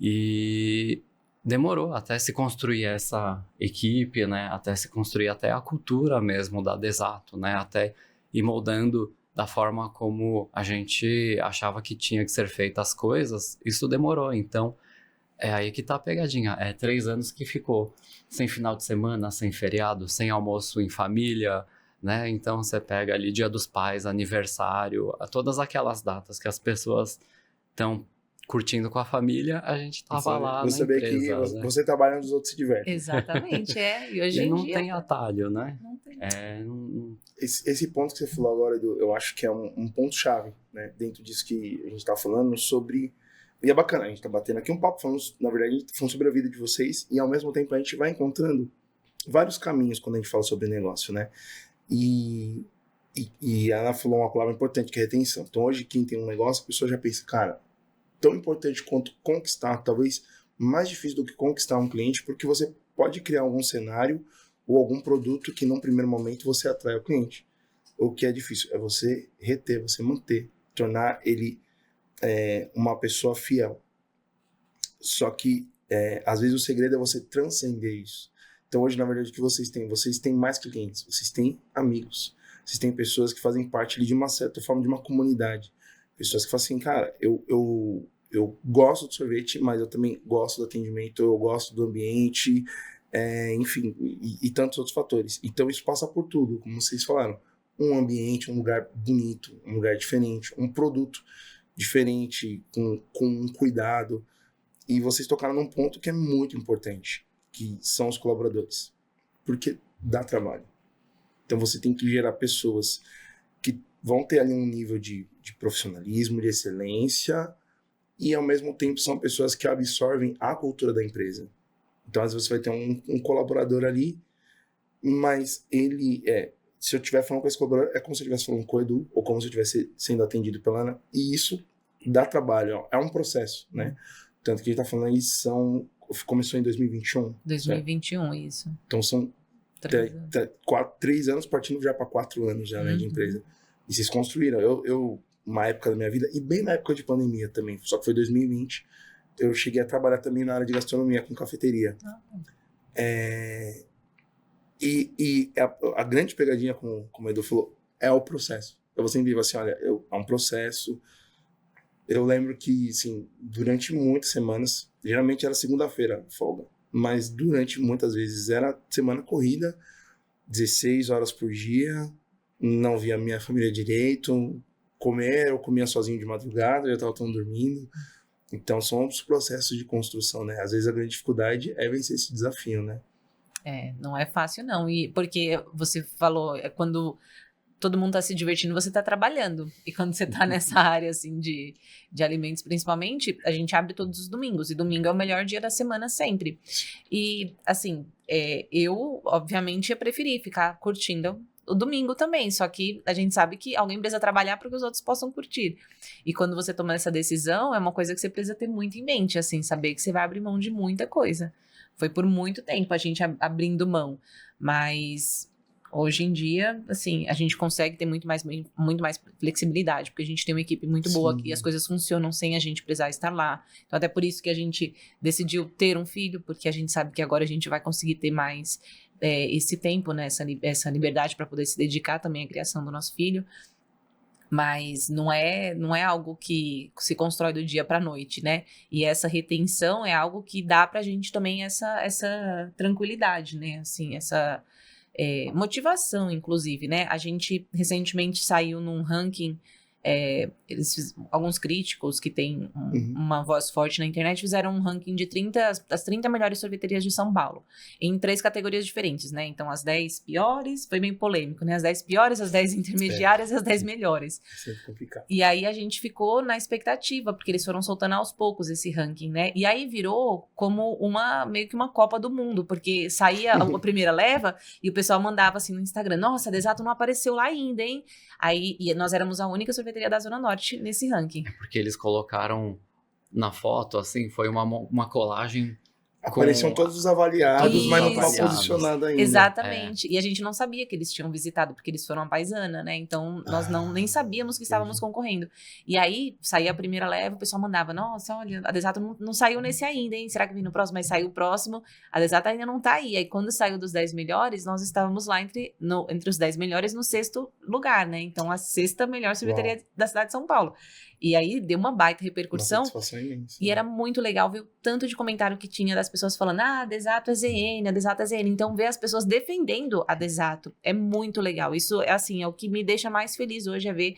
E demorou até se construir essa equipe, né? Até se construir até a cultura mesmo da Desato, né? Até ir moldando da forma como a gente achava que tinha que ser feitas as coisas. Isso demorou, então é aí que tá a pegadinha. 3 anos que ficou sem final de semana, sem feriado, sem almoço em família, né? Então você pega ali Dia dos Pais, aniversário, todas aquelas datas que as pessoas estão curtindo com a família, a gente tava lá na empresa. Que você trabalha onde os outros se divertem. Exatamente, E hoje em não dia... tem atalho, né? Não tem. Esse ponto que você falou agora, Edu, eu acho que é um ponto-chave, né? Dentro disso que a gente tá falando sobre... E é bacana, a gente tá batendo aqui um papo, falando, na verdade, a gente tá falando sobre a vida de vocês e ao mesmo tempo a gente vai encontrando vários caminhos quando a gente fala sobre negócio, né? E a Ana falou uma palavra importante, que é retenção. Então hoje quem tem um negócio, a pessoa já pensa, cara, tão importante quanto conquistar, talvez mais difícil do que conquistar um cliente, porque você pode criar algum cenário ou algum produto que num primeiro momento você atrai o cliente. O que é difícil é você reter, você manter, tornar ele uma pessoa fiel. Só que às vezes o segredo é você transcender isso. Então hoje, na verdade, o que vocês têm? Vocês têm mais clientes, vocês têm amigos, vocês têm pessoas que fazem parte ali de uma certa forma de uma comunidade. Pessoas que falam assim, cara, eu gosto do sorvete, mas eu também gosto do atendimento, eu gosto do ambiente, enfim, e tantos outros fatores. Então isso passa por tudo, como vocês falaram. Um ambiente, um lugar bonito, um lugar diferente, um produto diferente, com um cuidado. E vocês tocaram num ponto que é muito importante, que são os colaboradores. Porque dá trabalho. Então você tem que gerar pessoas que vão ter ali um nível de profissionalismo, de excelência, e ao mesmo tempo são pessoas que absorvem a cultura da empresa. Então às vezes você vai ter um colaborador ali, mas ele se eu estiver falando com esse colaborador, é como se eu estivesse falando com o Edu, ou como se eu estivesse sendo atendido pela Ana, e isso dá trabalho, é um processo, né? Tanto que a gente tá falando aí começou em 2021. 2021, certo? Isso. Então são 3 anos partindo já para 4 anos já, né, de empresa. E vocês construíram. Eu, uma época da minha vida, e bem na época de pandemia também, só que foi 2020, eu cheguei a trabalhar também na área de gastronomia, com cafeteria. E a grande pegadinha, como o Edu falou, é o processo. Eu vou sempre dizer assim, olha, é um processo. Eu lembro que, assim, durante muitas semanas, geralmente era segunda-feira, folga, mas durante muitas vezes era semana corrida, 16 horas por dia, não via minha família direito, eu comia sozinho de madrugada, já estava todo dormindo. Então são os processos de construção, né? Às vezes a grande dificuldade é vencer esse desafio, né? Não é fácil não, e porque você falou, quando todo mundo tá se divertindo, você tá trabalhando. E quando você tá nessa área, assim, de alimentos, principalmente, a gente abre todos os domingos. E domingo é o melhor dia da semana sempre. E, assim, eu, obviamente, ia preferir ficar curtindo o domingo também. Só que a gente sabe que alguém precisa trabalhar para que os outros possam curtir. E quando você toma essa decisão, é uma coisa que você precisa ter muito em mente, assim, saber que você vai abrir mão de muita coisa. Foi por muito tempo a gente abrindo mão. Mas hoje em dia, assim, a gente consegue ter muito mais flexibilidade, porque a gente tem uma equipe muito boa aqui, as coisas funcionam sem a gente precisar estar lá. Então, até por isso que a gente decidiu ter um filho, porque a gente sabe que agora a gente vai conseguir ter mais esse tempo, né, essa liberdade para poder se dedicar também à criação do nosso filho. Mas não é algo que se constrói do dia para a noite, né? E essa retenção é algo que dá pra gente também essa tranquilidade, né? Assim, essa motivação, inclusive, né? A gente recentemente saiu num ranking, alguns críticos que têm uma voz forte na internet fizeram um ranking de das 30 melhores sorveterias de São Paulo, em 3 categorias diferentes, né? Então, as 10 piores, foi bem polêmico, né? As 10 piores, as 10 intermediárias e as 10 melhores. Isso é complicado. E aí a gente ficou na expectativa, porque eles foram soltando aos poucos esse ranking, né? E aí virou como meio que uma Copa do Mundo, porque saía a primeira leva e o pessoal mandava assim no Instagram, nossa, a Desato não apareceu lá ainda, hein? Aí nós éramos a única sorveteria da Zona Norte nesse ranking. Porque eles colocaram na foto, assim, foi uma colagem. Apareciam todos os avaliados, mas não estava posicionado ainda. Exatamente. E a gente não sabia que eles tinham visitado, porque eles foram a Paisana, né? Então, nós nem sabíamos que estávamos concorrendo. E aí, saía a primeira leva, o pessoal mandava, nossa, olha, a Desato não saiu nesse ainda, hein? Será que vem no próximo? Mas saiu o próximo, a Desato ainda não tá aí. Aí, quando saiu dos 10 melhores, nós estávamos lá entre os 10 melhores no 6º lugar, né? Então, a 6ª melhor sorveteria da cidade de São Paulo. E aí, deu uma baita repercussão. E era muito legal ver o tanto de comentário que tinha das pessoas falando, a Desato é ZN, a Desato é ZN. Então, ver as pessoas defendendo a Desato é muito legal. Isso, é o que me deixa mais feliz hoje, é ver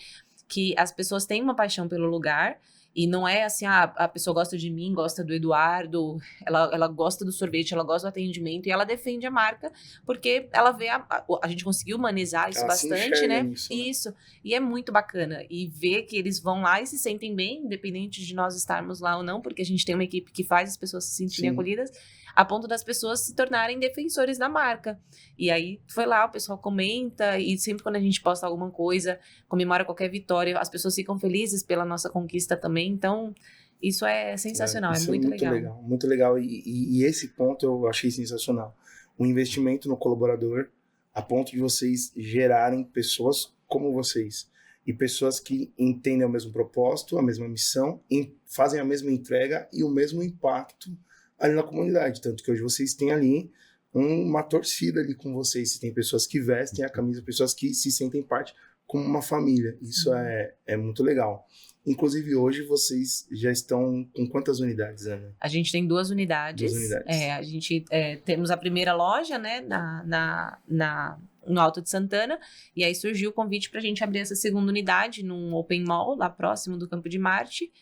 que as pessoas têm uma paixão pelo lugar. E não é assim, a pessoa gosta de mim, gosta do Eduardo, ela gosta do sorvete, ela gosta do atendimento e ela defende a marca, porque ela vê a gente conseguiu humanizar isso bastante, né? Isso. E é muito bacana. E ver que eles vão lá e se sentem bem, independente de nós estarmos lá ou não, porque a gente tem uma equipe que faz as pessoas se sentirem acolhidas, a ponto das pessoas se tornarem defensores da marca. E aí foi lá, o pessoal comenta, e sempre quando a gente posta alguma coisa, comemora qualquer vitória, as pessoas ficam felizes pela nossa conquista também. Então, isso é sensacional, é muito legal. Muito legal. E esse ponto eu achei sensacional. O investimento no colaborador, a ponto de vocês gerarem pessoas como vocês. E pessoas que entendem o mesmo propósito, a mesma missão, fazem a mesma entrega e o mesmo impacto ali na comunidade. Tanto que hoje vocês têm ali uma torcida ali com vocês. Você tem pessoas que vestem a camisa, pessoas que se sentem parte como uma família. Isso é muito legal. Inclusive, hoje vocês já estão com quantas unidades, Ana? A gente tem 2 unidades. 2 unidades. A gente temos a primeira loja, né, no Alto de Santana, e aí surgiu o convite para a gente abrir essa segunda unidade num Open Mall, lá próximo do Campo de Marte,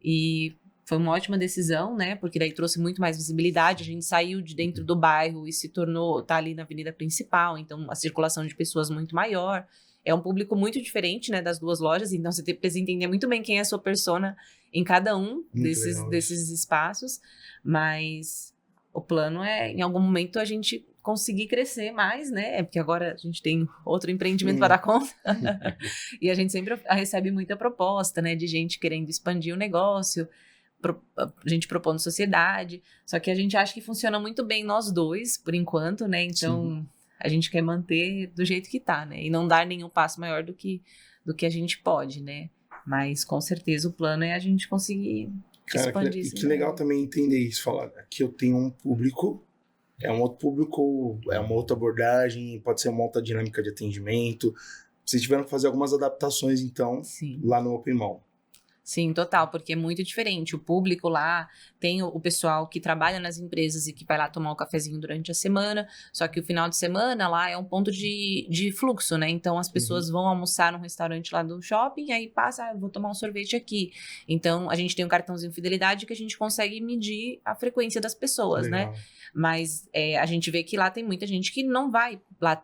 e Foi uma ótima decisão, né? Porque daí trouxe muito mais visibilidade. A gente saiu de dentro do bairro e se tornou, tá ali na avenida principal, então a circulação de pessoas muito maior. É um público muito diferente, né, das duas lojas, então você precisa entender muito bem quem é a sua persona em cada um desses espaços. Mas o plano é, em algum momento, a gente conseguir crescer mais, né? Porque agora a gente tem outro empreendimento para dar conta. E a gente sempre recebe muita proposta, né? De gente querendo expandir o negócio, a gente propondo sociedade. Só que a gente acha que funciona muito bem nós dois, por enquanto, né? Então, a gente quer manter do jeito que tá, né? E não dar nenhum passo maior do que a gente pode, né? Mas, com certeza, o plano é a gente conseguir expandir isso. Que legal também entender isso, falar que eu tenho um público, é um outro público, é uma outra abordagem, pode ser uma outra dinâmica de atendimento. Vocês tiveram que fazer algumas adaptações, então, lá no Open Mall. Sim, total, porque é muito diferente. O público lá tem o pessoal que trabalha nas empresas e que vai lá tomar um cafezinho durante a semana, só que o final de semana lá é um ponto de fluxo, né? Então as pessoas vão almoçar num restaurante lá do shopping, aí passa, vou tomar um sorvete aqui. Então a gente tem um cartãozinho fidelidade que a gente consegue medir a frequência das pessoas, né? Mas a gente vê que lá tem muita gente que não vai lá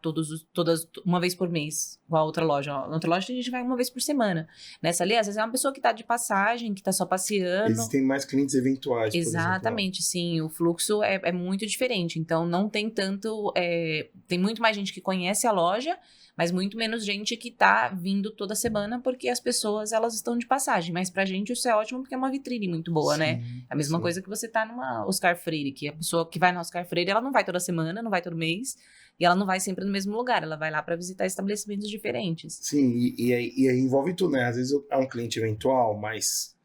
uma vez por mês, igual a outra loja. Na outra loja a gente vai uma vez por semana. Nessa ali, às vezes é uma pessoa que tá de passagem, que tá só passeando. Existem mais clientes eventuais, exatamente, por exemplo. Sim. O fluxo é muito diferente. Então, não tem tanto... tem muito mais gente que conhece a loja, mas muito menos gente que tá vindo toda semana, porque as pessoas, elas estão de passagem. Mas pra gente isso é ótimo, porque é uma vitrine muito boa, né? A mesma coisa que você tá numa Oscar Freire, que a pessoa que vai na Oscar Freire, ela não vai toda semana, não vai todo mês, e ela não vai sempre no mesmo lugar, ela vai lá para visitar estabelecimentos diferentes. Sim, e aí envolve tudo, né? Às vezes é um cliente eventual, mas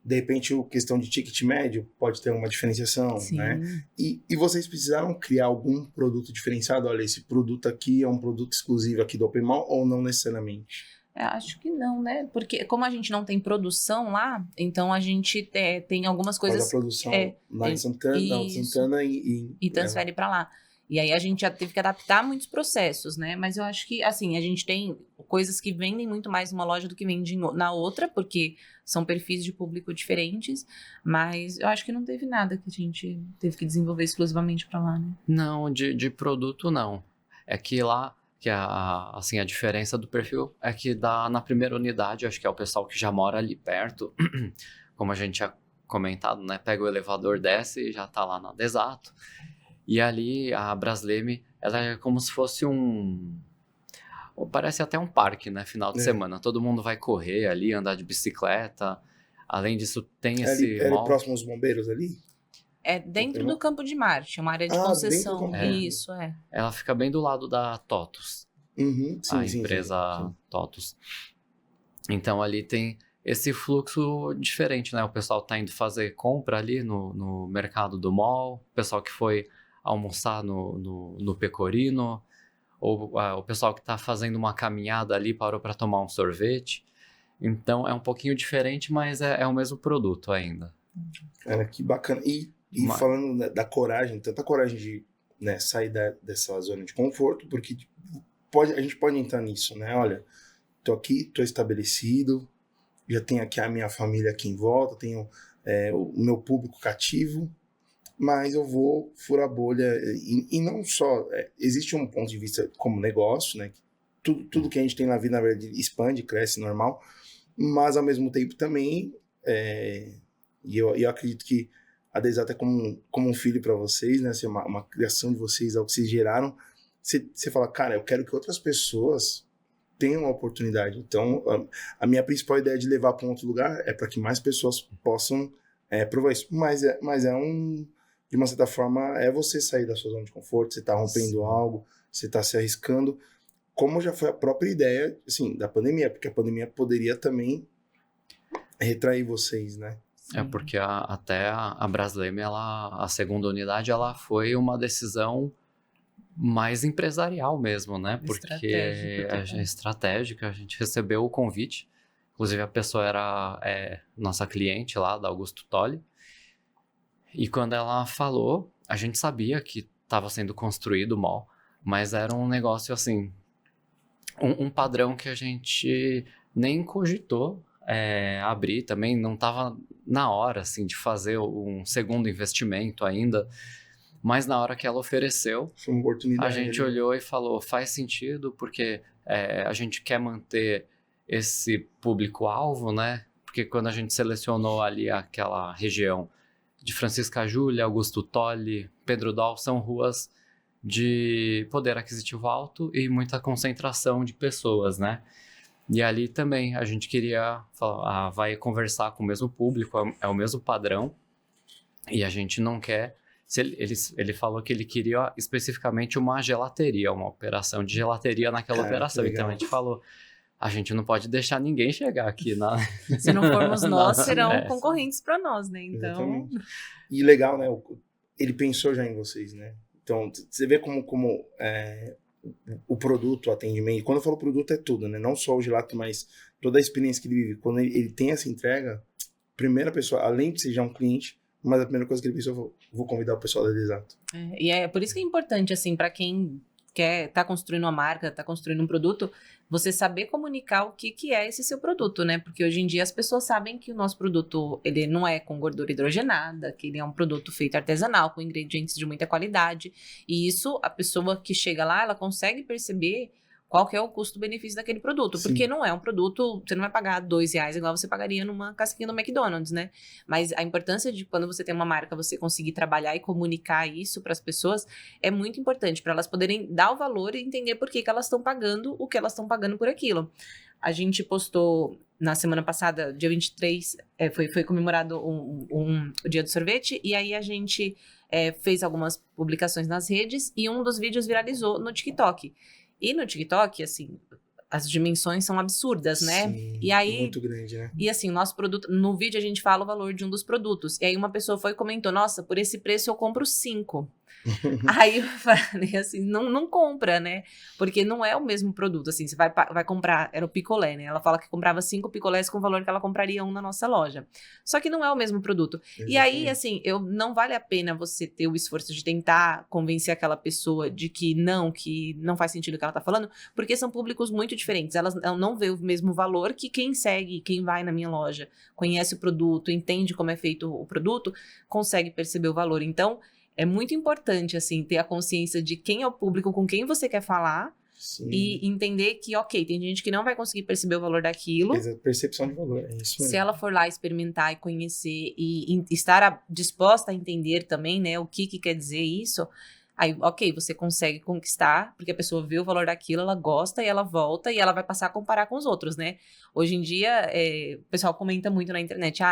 de repente a questão de ticket médio pode ter uma diferenciação, né? E vocês precisaram criar algum produto diferenciado? Olha, esse produto aqui é um produto exclusivo aqui do Open Mall ou não necessariamente? Acho que não, né? Porque como a gente não tem produção lá, então a gente tem algumas coisas... Faz a produção lá em Santana e transfere para lá. E aí a gente já teve que adaptar muitos processos, né? Mas eu acho que, assim, a gente tem coisas que vendem muito mais numa loja do que vendem na outra, porque são perfis de público diferentes. Mas eu acho que não teve nada que a gente teve que desenvolver exclusivamente para lá, né? Não, de produto não. É que lá, que assim, a diferença do perfil é que na primeira unidade, acho que é o pessoal que já mora ali perto, como a gente tinha comentado, né? Pega o elevador, desce e já tá lá na Desato. E ali, a Brasleme, ela é como se fosse parece até um parque, né? Final de semana. Todo mundo vai correr ali, andar de bicicleta. Além disso, tem esse mall. É próximo aos bombeiros ali? É dentro do Campo de Marte, é uma área de concessão. Isso, Ela fica bem do lado da TOTUS. A empresa TOTUS. Então, ali tem esse fluxo diferente, né? O pessoal tá indo fazer compra ali no mercado do mall. O pessoal que foi almoçar no Pecorino, ou o pessoal que está fazendo uma caminhada ali parou para tomar um sorvete. Então é um pouquinho diferente, mas é o mesmo produto ainda. Cara, que bacana. E falando da coragem, tanta coragem de sair dessa zona de conforto, porque a gente pode entrar nisso, né? Olha, tô aqui, tô estabelecido, já tenho aqui a minha família aqui em volta, tenho o meu público cativo, mas eu vou furar a bolha. E não só... existe um ponto de vista como negócio, né? Tudo que a gente tem na vida, na verdade, expande, cresce, normal. Mas, ao mesmo tempo, também... E eu acredito que a Desato é como um filho para vocês, né? Assim, uma criação de vocês, algo que vocês geraram. Você fala, cara, eu quero que outras pessoas tenham a oportunidade. Então, a minha principal ideia de levar para um outro lugar é para que mais pessoas possam provar isso. Mas de uma certa forma, é você sair da sua zona de conforto, você está rompendo algo, você está se arriscando, como já foi a própria ideia, assim, da pandemia, porque a pandemia poderia também retrair vocês, né? Porque até a Brasleme, a segunda unidade, ela foi uma decisão mais empresarial mesmo, né? Porque é estratégica, a gente recebeu o convite, inclusive a pessoa era nossa cliente lá, da Augusto Tolli. E quando ela falou, a gente sabia que estava sendo construído o mall, mas era um negócio assim, um padrão que a gente nem cogitou abrir também, não estava na hora, assim, de fazer um segundo investimento ainda, mas na hora que ela ofereceu, foi uma oportunidade, a gente olhou e falou, faz sentido, porque a gente quer manter esse público-alvo, né? Porque quando a gente selecionou ali aquela região de Francisca Júlia, Augusto Tolli, Pedro Doll, são ruas de poder aquisitivo alto e muita concentração de pessoas, né? E ali também a gente queria falar, vai conversar com o mesmo público, é o mesmo padrão, e a gente não quer... Ele falou que ele queria especificamente uma gelateria, uma operação de gelateria naquela operação. Então a gente falou, a gente não pode deixar ninguém chegar aqui na... Se não formos nós, serão concorrentes para nós, né? Então... Exatamente. E legal, né? Ele pensou já em vocês, né? Então, você vê como o produto, o atendimento, e quando eu falo produto é tudo, né? Não só o gelato, mas toda a experiência que ele vive. Quando ele tem essa entrega, primeira pessoa, além de ser já um cliente, mas a primeira coisa que ele pensou, vou convidar o pessoal da Exato. E é por isso que é importante, assim, para quem tá construindo uma marca, tá construindo um produto, você saber comunicar o que é esse seu produto, né? Porque hoje em dia as pessoas sabem que o nosso produto, ele não é com gordura hidrogenada, que ele é um produto feito artesanal, com ingredientes de muita qualidade. E isso, a pessoa que chega lá, ela consegue perceber qual que é o custo-benefício daquele produto. Sim. Porque não é um produto, você não vai pagar R$2 igual você pagaria numa casquinha do McDonald's, né? Mas a importância de quando você tem uma marca, você conseguir trabalhar e comunicar isso para as pessoas é muito importante, para elas poderem dar o valor e entender por que elas estão pagando o que elas estão pagando por aquilo. A gente postou na semana passada, dia 23, foi comemorado o Dia do Sorvete, e aí a gente fez algumas publicações nas redes e um dos vídeos viralizou no TikTok. E no TikTok, assim, as dimensões são absurdas, né? Sim, e aí, muito grande, né? E assim, o nosso produto, no vídeo a gente fala o valor de um dos produtos. E aí uma pessoa foi e comentou, nossa, por esse preço eu compro 5. Aí eu falei assim, não compra, né? Porque não é o mesmo produto, assim, você vai comprar, era o picolé, né? Ela fala que comprava 5 picolés com o valor que ela compraria um na nossa loja. Só que não é o mesmo produto. Exatamente. E aí, assim, não vale a pena você ter o esforço de tentar convencer aquela pessoa de que não faz sentido o que ela tá falando, porque são públicos muito diferentes. Ela não vê o mesmo valor que quem segue, quem vai na minha loja, conhece o produto, entende como é feito o produto, consegue perceber o valor. Então, é muito importante, assim, ter a consciência de quem é o público com quem você quer falar. Sim. E entender que, ok, tem gente que não vai conseguir perceber o valor daquilo. Percepção de valor, é isso mesmo. Se ela for lá experimentar e conhecer e estar disposta a entender também, né, o que quer dizer isso, aí, ok, você consegue conquistar, porque a pessoa vê o valor daquilo, ela gosta e ela volta e ela vai passar a comparar com os outros, né? Hoje em dia, o pessoal comenta muito na internet,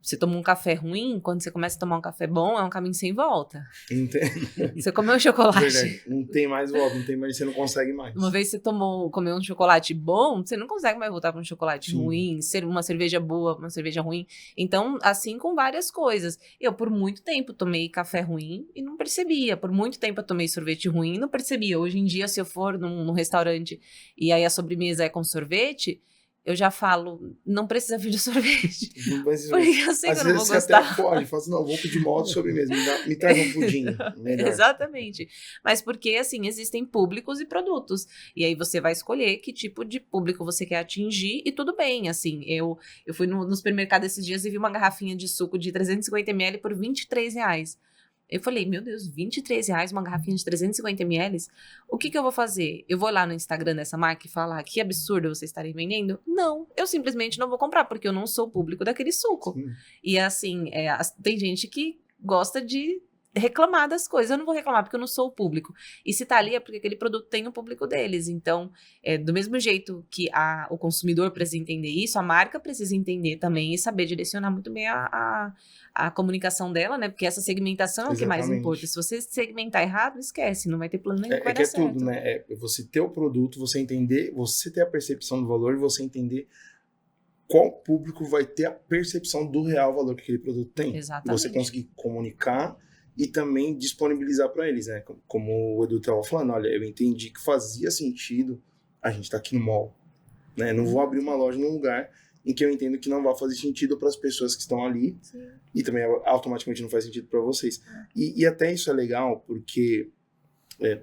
você toma um café ruim, quando você começa a tomar um café bom, é um caminho sem volta. Entendi. Você comeu um chocolate. Verdade. Não tem mais volta, você não consegue mais. Uma vez você comeu um chocolate bom, você não consegue mais voltar para um chocolate ruim, ser uma cerveja boa, uma cerveja ruim. Então, assim com várias coisas. Eu, por muito tempo, tomei café ruim e não percebia. Por muito tempo, eu tomei sorvete ruim e não percebia. Hoje em dia, se eu for num restaurante e aí a sobremesa é com sorvete, eu já falo, não precisa vir de sorvete. Porque eu sei que eu não vou gostar. Às vezes você até pode, fala assim, não, vou pedir modo sobremesa, me traz um pudim, melhor. Exatamente. Mas porque, assim, existem públicos e produtos. E aí você vai escolher que tipo de público você quer atingir e tudo bem, assim. Eu fui no supermercado esses dias e vi uma garrafinha de suco de 350ml por R$23. Eu falei, meu Deus, R$23 uma garrafinha de 350ml? O que eu vou fazer? Eu vou lá no Instagram dessa marca e falar que absurdo vocês estarem vendendo? Não, eu simplesmente não vou comprar, porque eu não sou o público daquele suco. Sim. E assim, tem gente que gosta de reclamar das coisas. Eu não vou reclamar porque eu não sou o público. E se tá ali é porque aquele produto tem o público deles. Então, do mesmo jeito que o consumidor precisa entender isso, a marca precisa entender também e saber direcionar muito bem a comunicação dela, né? Porque essa segmentação é o que mais importa. Se você segmentar errado, esquece, não vai ter plano nenhum que vai dar certo. É tudo, né? É você ter o produto, você entender, você ter a percepção do valor e você entender qual público vai ter a percepção do real valor que aquele produto tem. Exatamente. Você conseguir comunicar e também disponibilizar para eles, né? Como o Edu estava falando, olha, eu entendi que fazia sentido a gente estar aqui no mall, né? Não vou abrir uma loja num lugar em que eu entendo que não vai fazer sentido para as pessoas que estão ali. Sim. E também automaticamente não faz sentido para vocês. E até isso é legal, porque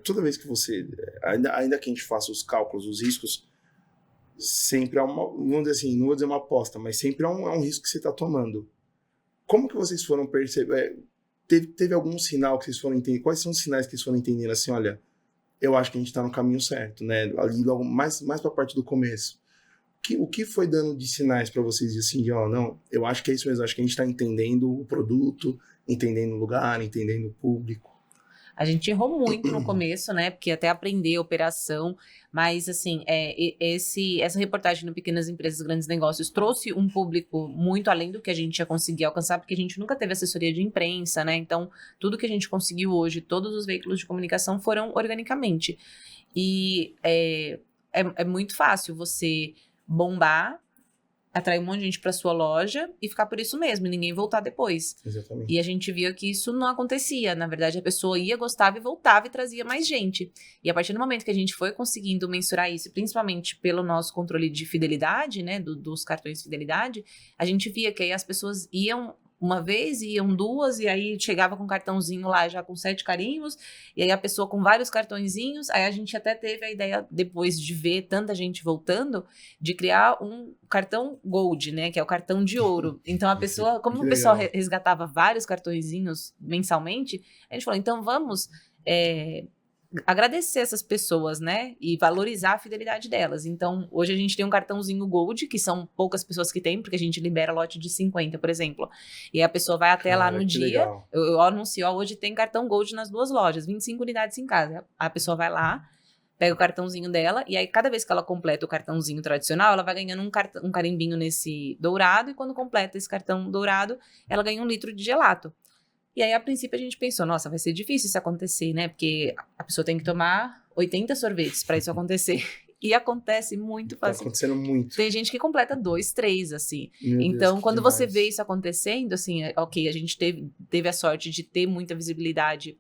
toda vez que você, ainda que a gente faça os cálculos, os riscos, sempre é uma, vamos dizer assim, não vou dizer uma aposta, mas sempre é um risco que você está tomando. Como que vocês foram perceber? Teve algum sinal que vocês foram entender? Quais são os sinais que vocês foram entendendo assim, olha, eu acho que a gente está no caminho certo, né? Ali logo mais para a parte do começo. O que foi dando de sinais para vocês assim, de, ó, não, eu acho que é isso mesmo, acho que a gente está entendendo o produto, entendendo o lugar, entendendo o público. A gente errou muito no começo, né? Porque até aprender a operação, mas assim, essa reportagem no Pequenas Empresas, Grandes Negócios trouxe um público muito além do que a gente ia conseguir alcançar, porque a gente nunca teve assessoria de imprensa, né? Então, tudo que a gente conseguiu hoje, todos os veículos de comunicação foram organicamente. E é muito fácil você bombar, atrair um monte de gente para sua loja e ficar por isso mesmo, e ninguém voltar depois. Exatamente. E a gente via que isso não acontecia. Na verdade, a pessoa ia, gostava e voltava e trazia mais gente. E a partir do momento que a gente foi conseguindo mensurar isso, principalmente pelo nosso controle de fidelidade, né, dos cartões de fidelidade, a gente via que aí as pessoas iam uma vez, iam duas, e aí chegava com um cartãozinho lá já com 7 carinhos, e aí a pessoa com vários cartõezinhos. Aí a gente até teve a ideia, depois de ver tanta gente voltando, de criar um cartão Gold, né, que é o cartão de ouro. Então a pessoa, como o pessoal resgatava vários cartõezinhos mensalmente, a gente falou, então vamos agradecer essas pessoas, né, e valorizar a fidelidade delas. Então, hoje a gente tem um cartãozinho Gold, que são poucas pessoas que tem, porque a gente libera lote de 50, por exemplo. E a pessoa vai até lá no dia, eu anuncio, ó, hoje tem cartão Gold nas 2 lojas, 25 unidades em casa. A pessoa vai lá, pega o cartãozinho dela, e aí cada vez que ela completa o cartãozinho tradicional, ela vai ganhando um carimbinho nesse dourado, e quando completa esse cartão dourado, ela ganha 1 litro de gelato. E aí, a princípio, a gente pensou, nossa, vai ser difícil isso acontecer, né? Porque a pessoa tem que tomar 80 sorvetes para isso acontecer. E acontece muito fácil. Tá acontecendo muito. Tem gente que completa 2, 3, assim. Meu então, Deus, quando demais. você vê isso acontecendo, assim, ok, a gente teve a sorte de ter muita visibilidade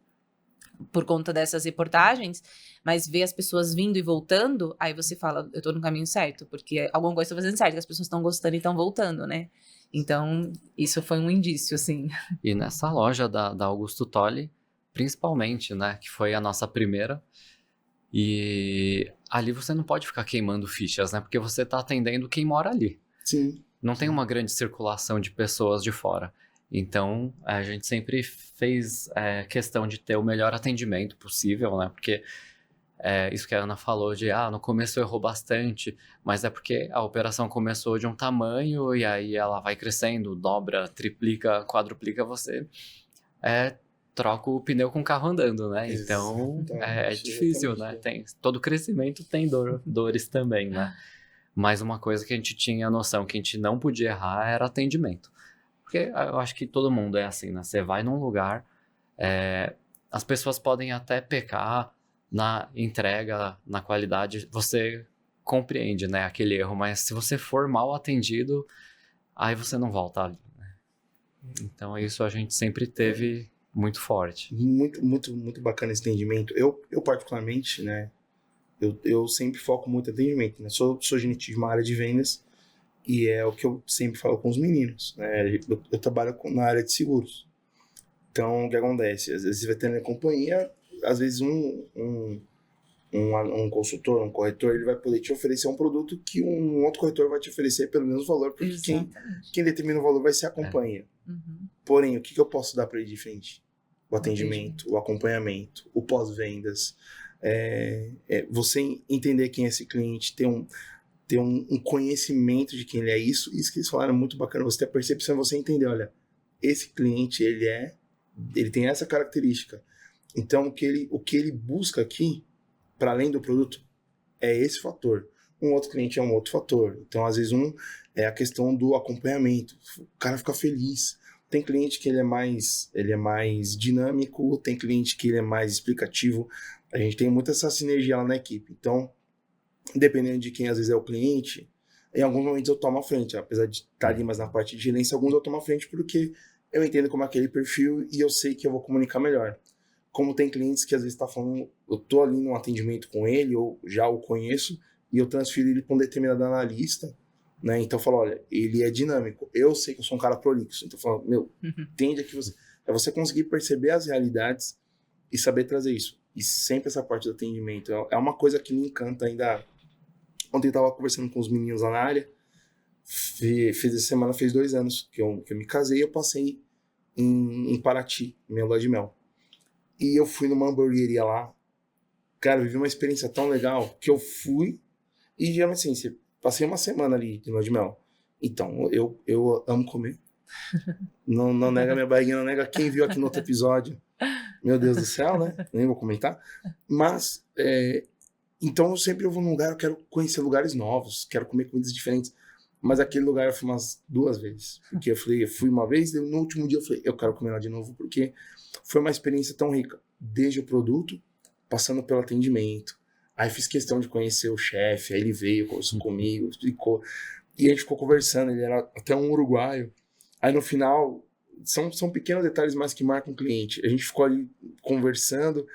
por conta dessas reportagens, mas ver as pessoas vindo e voltando, aí você fala, eu tô no caminho certo, porque alguma coisa tá fazendo certo, que as pessoas estão gostando e estão voltando, né? Então, isso foi um indício, assim. E nessa loja da Augusto Tolli, principalmente, né, que foi a nossa primeira, e ali você não pode ficar queimando fichas, né, porque você tá atendendo quem mora ali. Sim. Não tem uma grande circulação de pessoas de fora. Então, a gente sempre fez questão de ter o melhor atendimento possível, né, porque isso que a Ana falou de, no começo errou bastante, mas é porque a operação começou de um tamanho e aí ela vai crescendo, dobra, triplica, quadruplica, você troca o pneu com o carro andando, né? Então, é difícil, né? Todo crescimento tem dores também, né? Mas uma coisa que a gente tinha noção que a gente não podia errar era atendimento. Porque eu acho que todo mundo é assim, né? Você vai num lugar, as pessoas podem até pecar na entrega, na qualidade, você compreende, né, aquele erro, mas se você for mal atendido, aí você não volta ali, né? Então isso a gente sempre teve muito forte. Muito, muito, muito bacana esse atendimento. Eu particularmente, né, eu sempre foco muito em atendimento, né, sou gerente de uma área de vendas e é o que eu sempre falo com os meninos, né, eu trabalho na área de seguros. Então, o que acontece? Às vezes você vai ter na companhia, às vezes um consultor, um corretor, ele vai poder te oferecer um produto que um outro corretor vai te oferecer pelo mesmo valor, porque quem determina o valor vai ser a companhia. Uhum. Porém, o que eu posso dar para ele de frente? O atendimento, o acompanhamento, o pós-vendas, você entender quem é esse cliente, ter um conhecimento de quem ele é. Isso que eles falaram é muito bacana, você ter a percepção, você entender, olha, esse cliente, ele tem essa característica. Então, o que ele busca aqui, para além do produto, é esse fator. Um outro cliente é um outro fator. Então, às vezes, é a questão do acompanhamento. O cara fica feliz. Tem cliente que ele é mais dinâmico, tem cliente que ele é mais explicativo. A gente tem muita essa sinergia lá na equipe. Então, dependendo de quem às vezes é o cliente, em alguns momentos eu tomo a frente. Apesar de estar ali mais na parte de gerência, alguns eu tomo a frente porque eu entendo como é aquele perfil e eu sei que eu vou comunicar melhor. Como tem clientes que às vezes tá falando, eu tô ali num atendimento com ele, ou já o conheço, e eu transfiro ele para um determinado analista, né? Então eu falo, olha, ele é dinâmico, eu sei que eu sou um cara prolixo, então eu falo, entende aqui você conseguir perceber as realidades e saber trazer isso. E sempre essa parte do atendimento é uma coisa que me encanta ainda Ontem eu tava conversando com os meninos lá na área. Essa semana fez 2 anos que eu me casei. Eu passei em Paraty, minha lua de mel. E eu fui numa hamburgueria lá. Cara, eu vivi uma experiência tão legal que eu fui e geralmente assim, passei uma semana ali de lua de mel. Então, eu amo comer. Não nega minha barriguinha, não nega quem viu aqui no outro episódio. Meu Deus do céu, né? Nem vou comentar. Mas, então eu sempre vou num lugar, eu quero conhecer lugares novos, quero comer comidas diferentes. Mas aquele lugar eu fui umas 2 vezes. Porque eu fui uma vez e no último dia eu falei, eu quero comer lá de novo, porque foi uma experiência tão rica. Desde o produto, passando pelo atendimento. Aí fiz questão de conhecer o chefe, aí ele veio, conversou comigo, explicou. E a gente ficou conversando, ele era até um uruguaio. Aí no final, são pequenos detalhes mais que marcam o cliente. A gente ficou ali conversando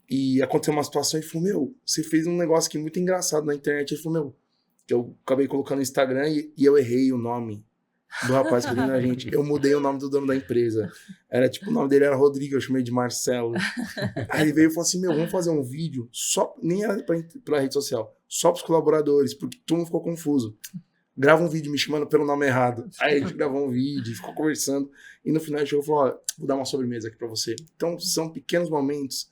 e aconteceu uma situação e ele falou, meu, você fez um negócio aqui muito engraçado na internet. Ele falou, meu, que eu acabei colocando no Instagram e eu errei o nome do rapaz que veio na gente. Eu mudei o nome do dono da empresa. Era tipo, o nome dele era Rodrigo, eu chamei de Marcelo. Aí ele veio e falou assim, meu, vamos fazer um vídeo, só, nem era pra rede social, só pros colaboradores, porque todo mundo ficou confuso. Grava um vídeo me chamando pelo nome errado. Aí a gente gravou um vídeo, ficou conversando, e no final a gente falou, ó, vou dar uma sobremesa aqui pra você. Então são pequenos momentos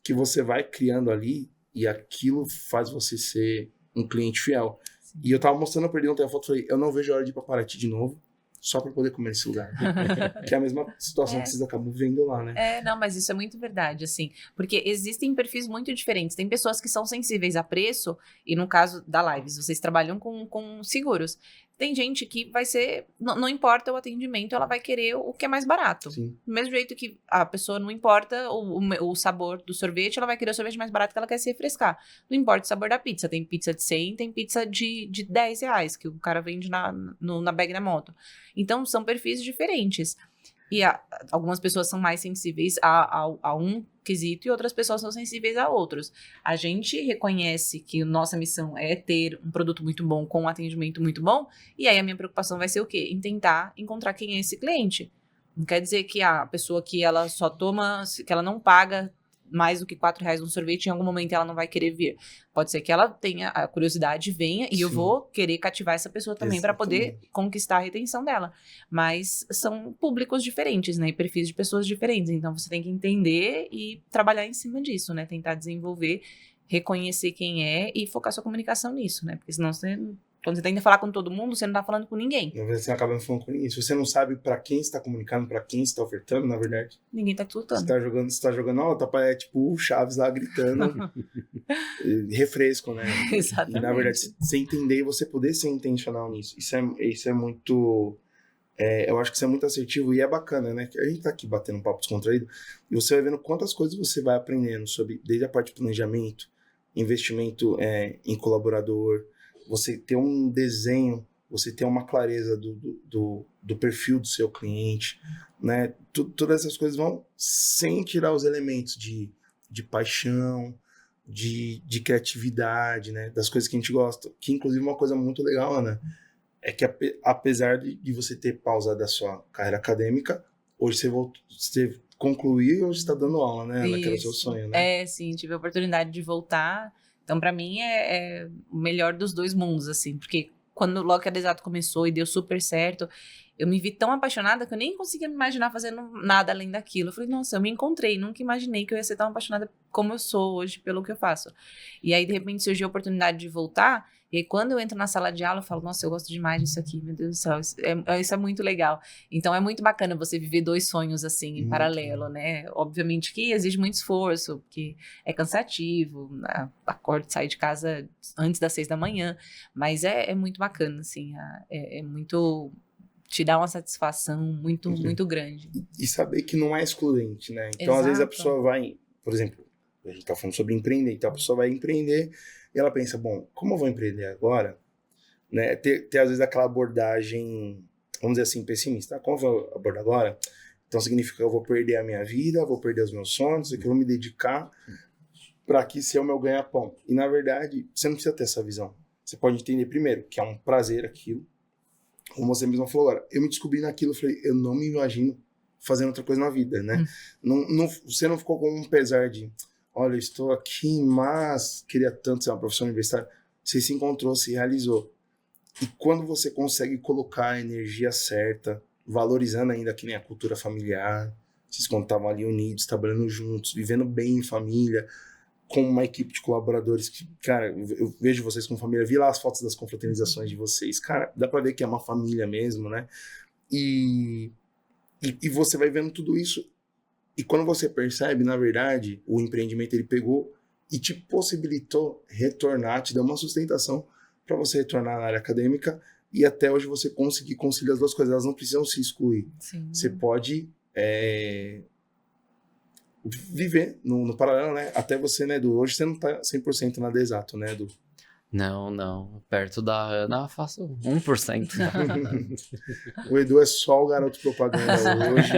que você vai criando ali, e aquilo faz você ser um cliente fiel. Sim. E eu tava mostrando, eu perdi ontem a foto, falei, eu não vejo a hora de ir pra Paraty de novo, só pra poder comer nesse lugar. Que é a mesma situação que vocês acabam vivendo lá, né? Não, mas isso é muito verdade, assim, porque existem perfis muito diferentes. Tem pessoas que são sensíveis a preço, e no caso da Lives, vocês trabalham com seguros. Tem gente que vai ser, não importa o atendimento, ela vai querer o que é mais barato. Sim. Do mesmo jeito que a pessoa não importa o sabor do sorvete, ela vai querer o sorvete mais barato que ela quer se refrescar. Não importa o sabor da pizza, tem pizza de 100, tem pizza de R$10, que o cara vende na bag da moto. Então, são perfis diferentes. E algumas pessoas são mais sensíveis a um quesito e outras pessoas são sensíveis a outros. A gente reconhece que nossa missão é ter um produto muito bom com um atendimento muito bom, e aí a minha preocupação vai ser o quê? Em tentar encontrar quem é esse cliente. Não quer dizer que a pessoa que ela só toma, que ela não paga mais do que R$4 no sorvete, em algum momento ela não vai querer vir. Pode ser que ela tenha a curiosidade, venha, e Sim. eu vou querer cativar essa pessoa também para poder conquistar a retenção dela. Mas são públicos diferentes, né? E perfis de pessoas diferentes. Então você tem que entender e trabalhar em cima disso, né? Tentar desenvolver, reconhecer quem é e focar sua comunicação nisso, né? Porque senão quando você tenta falar com todo mundo, você não tá falando com ninguém. Na verdade, você acaba não falando com ninguém. Se você não sabe pra quem você tá comunicando, pra quem você tá ofertando, na verdade... Ninguém tá escutando. Você tá jogando, é tipo o Chaves lá gritando, refresco, né? Exatamente. E, na verdade, você entender e você poder ser intencional nisso. Isso é muito... eu acho que isso é muito assertivo e é bacana, né? A gente tá aqui batendo um papo descontraído e você vai vendo quantas coisas você vai aprendendo sobre, desde a parte de planejamento, investimento em colaborador, você ter um desenho, você ter uma clareza do perfil do seu cliente, né? Todas essas coisas vão sem tirar os elementos de paixão, de criatividade, né? Das coisas que a gente gosta. Que, inclusive, uma coisa muito legal, Ana, é que apesar de você ter pausado a sua carreira acadêmica, hoje você concluiu e hoje está dando aula, né, Ana? Que era o seu sonho, né? Sim, tive a oportunidade de voltar. Então, para mim, é o melhor dos dois mundos, assim, porque quando logo que a Desato começou e deu super certo, eu me vi tão apaixonada que eu nem conseguia me imaginar fazendo nada além daquilo. Eu falei, nossa, eu me encontrei, nunca imaginei que eu ia ser tão apaixonada como eu sou hoje pelo que eu faço. E aí, de repente, surgiu a oportunidade de voltar, e aí quando eu entro na sala de aula, eu falo, nossa, eu gosto demais disso aqui, meu Deus do céu, isso é muito legal. Então, é muito bacana você viver 2 sonhos, assim, em paralelo, né? Obviamente que exige muito esforço, porque é cansativo, acordo, saio de casa antes das 6 da manhã, mas é muito bacana, assim, é muito... te dá uma satisfação muito, muito grande. E saber que não é excludente, né? Então, Exato. Às vezes a pessoa vai, por exemplo, a gente tá falando sobre empreender, então a pessoa vai empreender e ela pensa, bom, como eu vou empreender agora? Né? Ter às vezes aquela abordagem, vamos dizer assim, pessimista. Como eu vou abordar agora? Então significa que eu vou perder a minha vida, vou perder os meus sonhos, que eu vou me dedicar para que ser o meu ganha-pão. E na verdade, você não precisa ter essa visão. Você pode entender primeiro que é um prazer aquilo. Como você mesmo falou agora, eu me descobri naquilo, eu falei, eu não me imagino fazendo outra coisa na vida, né? Você não ficou com um pesar de, olha, eu estou aqui, mas queria tanto ser uma professora universitária. você se encontrou, se realizou. E quando você consegue colocar a energia certa, valorizando ainda que nem a cultura familiar, vocês quando estavam ali unidos, trabalhando juntos, vivendo bem em família, com uma equipe de colaboradores que, cara, eu vejo vocês com família, vi lá as fotos das confraternizações de vocês, cara, dá pra ver que é uma família mesmo, né? E você vai vendo tudo isso, e quando você percebe, na verdade, o empreendimento ele pegou e te possibilitou retornar, te deu uma sustentação para você retornar na área acadêmica e até hoje você conseguir conciliar as duas coisas, elas não precisam se excluir. Sim. Você pode viver no paralelo, né? Até você, né, Edu? Hoje você não tá 100% nada exato, né, Edu? Não. Perto da Ana, eu faço 1%. O Edu é só o garoto propaganda hoje.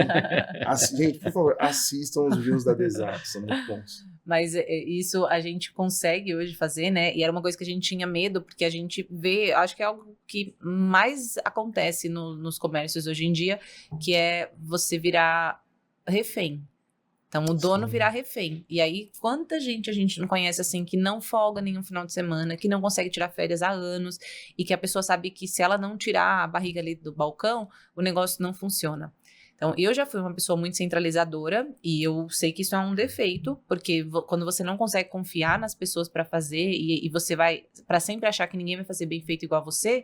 Gente, por favor, assistam os vídeos da Desato, são muito bons. Mas isso a gente consegue hoje fazer, né? E era uma coisa que a gente tinha medo, porque a gente vê, acho que é algo que mais acontece nos comércios hoje em dia, que é você virar refém. Então, o dono virar refém. E aí, quanta gente a gente não conhece, assim, que não folga nenhum final de semana, que não consegue tirar férias há anos, e que a pessoa sabe que se ela não tirar a barriga ali do balcão, o negócio não funciona. Então, eu já fui uma pessoa muito centralizadora, e eu sei que isso é um defeito, porque quando você não consegue confiar nas pessoas para fazer, e você vai para sempre achar que ninguém vai fazer bem feito igual a você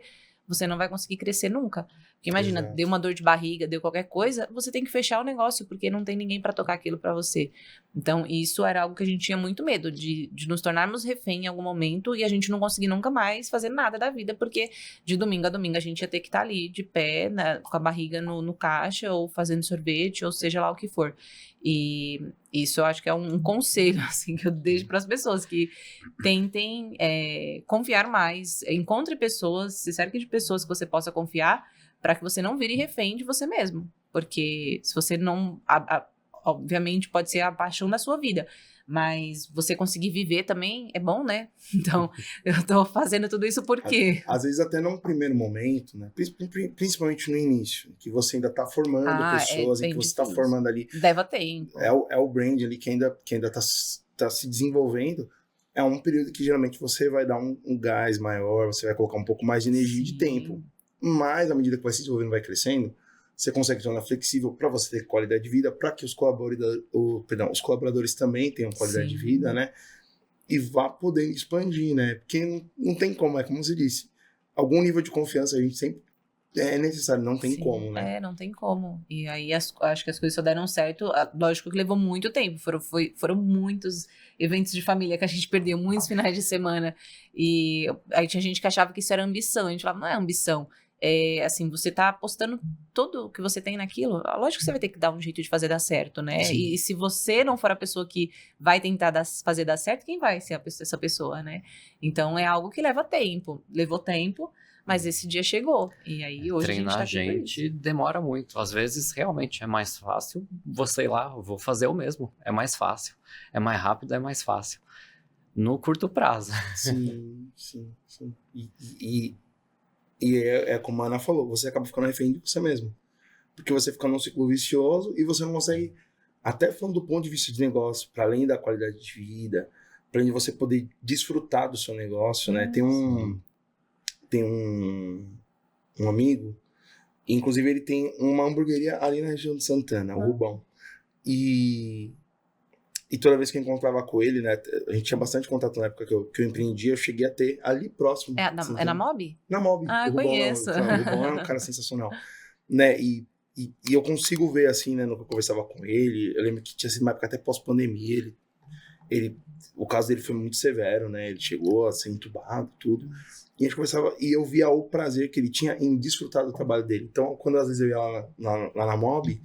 não vai conseguir crescer nunca. Porque imagina, Exato. deu uma dor de barriga, deu qualquer coisa, você tem que fechar o negócio, porque não tem ninguém para tocar aquilo para você. Então, isso era algo que a gente tinha muito medo, de nos tornarmos refém em algum momento e a gente não conseguir nunca mais fazer nada da vida, porque de domingo a domingo a gente ia ter que estar ali de pé, com a barriga no caixa, ou fazendo sorvete, ou seja lá o que for. E isso eu acho que é um conselho assim, que eu deixo para as pessoas, que tentem confiar mais, encontre pessoas, se cerque de pessoas que você possa confiar, para que você não vire refém de você mesmo. Porque se você não... obviamente pode ser a paixão da sua vida, mas você conseguir viver também é bom, né? Então, eu tô fazendo tudo isso por quê? Às vezes até num primeiro momento, né? Principalmente no início, que você ainda tá formando pessoas, e que você tá formando ali... Leva tempo. É o brand ali que ainda tá se desenvolvendo. É um período que geralmente você vai dar um gás maior, você vai colocar um pouco mais de energia e de tempo. Mas, à medida que vai se desenvolvendo, vai crescendo, você consegue tornar flexível para você ter qualidade de vida, para que os colaboradores também tenham qualidade de vida, né? E vá podendo expandir, né? Porque não tem como, é como você disse. Algum nível de confiança a gente sempre é necessário, não tem como, né? Não tem como. E aí acho que as coisas só deram certo. Lógico que levou muito tempo. Foram muitos eventos de família que a gente perdeu, muitos finais de semana. E aí tinha gente que achava que isso era ambição. A gente falava, não é ambição. Assim, você tá apostando tudo o que você tem naquilo, lógico que você vai ter que dar um jeito de fazer dar certo, né? E se você não for a pessoa que vai tentar fazer dar certo, quem vai ser essa pessoa, né? Então é algo que leva tempo, levou tempo, mas esse dia chegou. E aí hoje treinar a gente demora muito. Às vezes realmente é mais fácil você ir lá, vou fazer o mesmo. É mais fácil, é mais rápido, é mais fácil. No curto prazo. Sim. E é como a Ana falou, você acaba ficando refém de você mesmo. Porque você fica num ciclo vicioso e você não consegue, até falando do ponto de vista de negócio, para além da qualidade de vida, para além de você poder desfrutar do seu negócio, né? Tem um amigo, inclusive ele tem uma hamburgueria ali na região de Santana, o Rubão. E toda vez que eu encontrava com ele, né? A gente tinha bastante contato na época que eu empreendia, eu cheguei a ter ali próximo. É na Mob? Na Mob. Ah, conheço. O Rubão é um cara sensacional. Né? E eu consigo ver, assim, né? No que eu conversava com ele, eu lembro que tinha sido uma época até pós-pandemia, o caso dele foi muito severo, né? Ele chegou a ser entubado, tudo. E a gente conversava, e eu via o prazer que ele tinha em desfrutar do trabalho dele. Então, quando às vezes eu ia lá na Mob,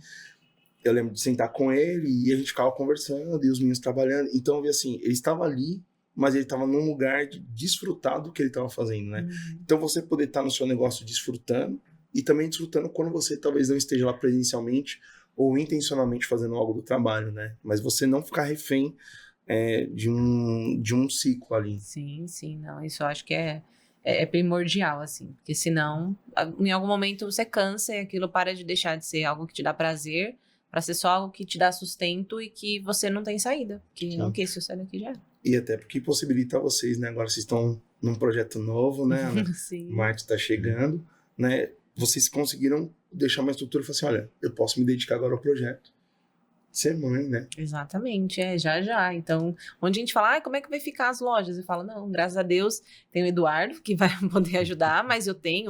eu lembro de sentar com ele e a gente ficava conversando e os meninos trabalhando. Então, eu via assim, ele estava ali, mas ele estava num lugar de desfrutar do que ele estava fazendo, né? Então, você poder estar no seu negócio desfrutando e também desfrutando quando você talvez não esteja lá presencialmente ou intencionalmente fazendo algo do trabalho, né? Mas você não ficar refém de um ciclo ali. Sim, não, isso eu acho que é primordial, assim, porque senão, em algum momento você cansa e aquilo para de deixar de ser algo que te dá prazer, para ser só algo que te dá sustento e que você não tem saída, que não, que se eu sair daqui já é. E até porque possibilita vocês, né, agora vocês estão num projeto novo, né? Sim. Marte está chegando, né? Vocês conseguiram deixar uma estrutura e falar assim, olha, eu posso me dedicar agora ao projeto. Ser mãe, né? Exatamente, já. Então, onde a gente fala, como é que vai ficar as lojas? Eu falo, não, graças a Deus, tem o Eduardo, que vai poder ajudar, mas eu tenho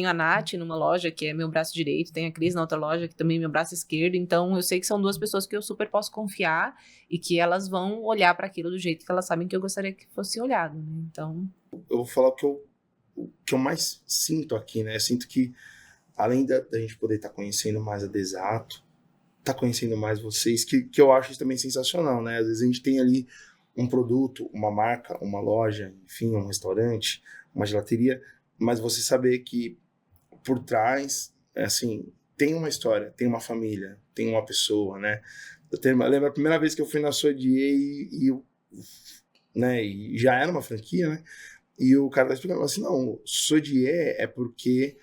a Nath numa loja, que é meu braço direito, tem a Cris na outra loja, que também é meu braço esquerdo, então eu sei que são duas pessoas que eu super posso confiar e que elas vão olhar para aquilo do jeito que elas sabem que eu gostaria que fosse olhado, né? Então... Eu vou falar o que eu mais sinto aqui, né? Eu sinto que, além da gente poder estar conhecendo mais a Desato, tá conhecendo mais vocês, que eu acho isso também sensacional, né? Às vezes a gente tem ali um produto, uma marca, uma loja, enfim, um restaurante, uma gelateria, mas você saber que por trás, assim, tem uma história, tem uma família, tem uma pessoa, né? Eu lembro a primeira vez que eu fui na Sodier né, e já era uma franquia, né? E o cara tá explicando assim, não, Sodier é porque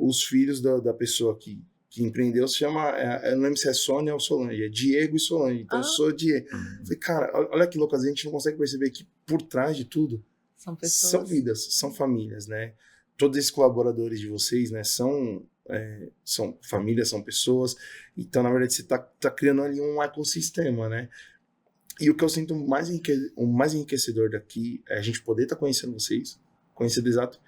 os filhos da pessoa que empreendeu se chama, eu não lembro se é Sônia ou Solange, é Diego e Solange, então Sodier. Falei, cara, olha que louco, a gente não consegue perceber que por trás de tudo são pessoas, são vidas, são famílias, né? Todos esses colaboradores de vocês, né, são famílias, são pessoas, então na verdade você tá criando ali um ecossistema, né? E o que eu sinto o mais enriquecedor daqui é a gente poder estar conhecendo vocês, conhecer o Exato,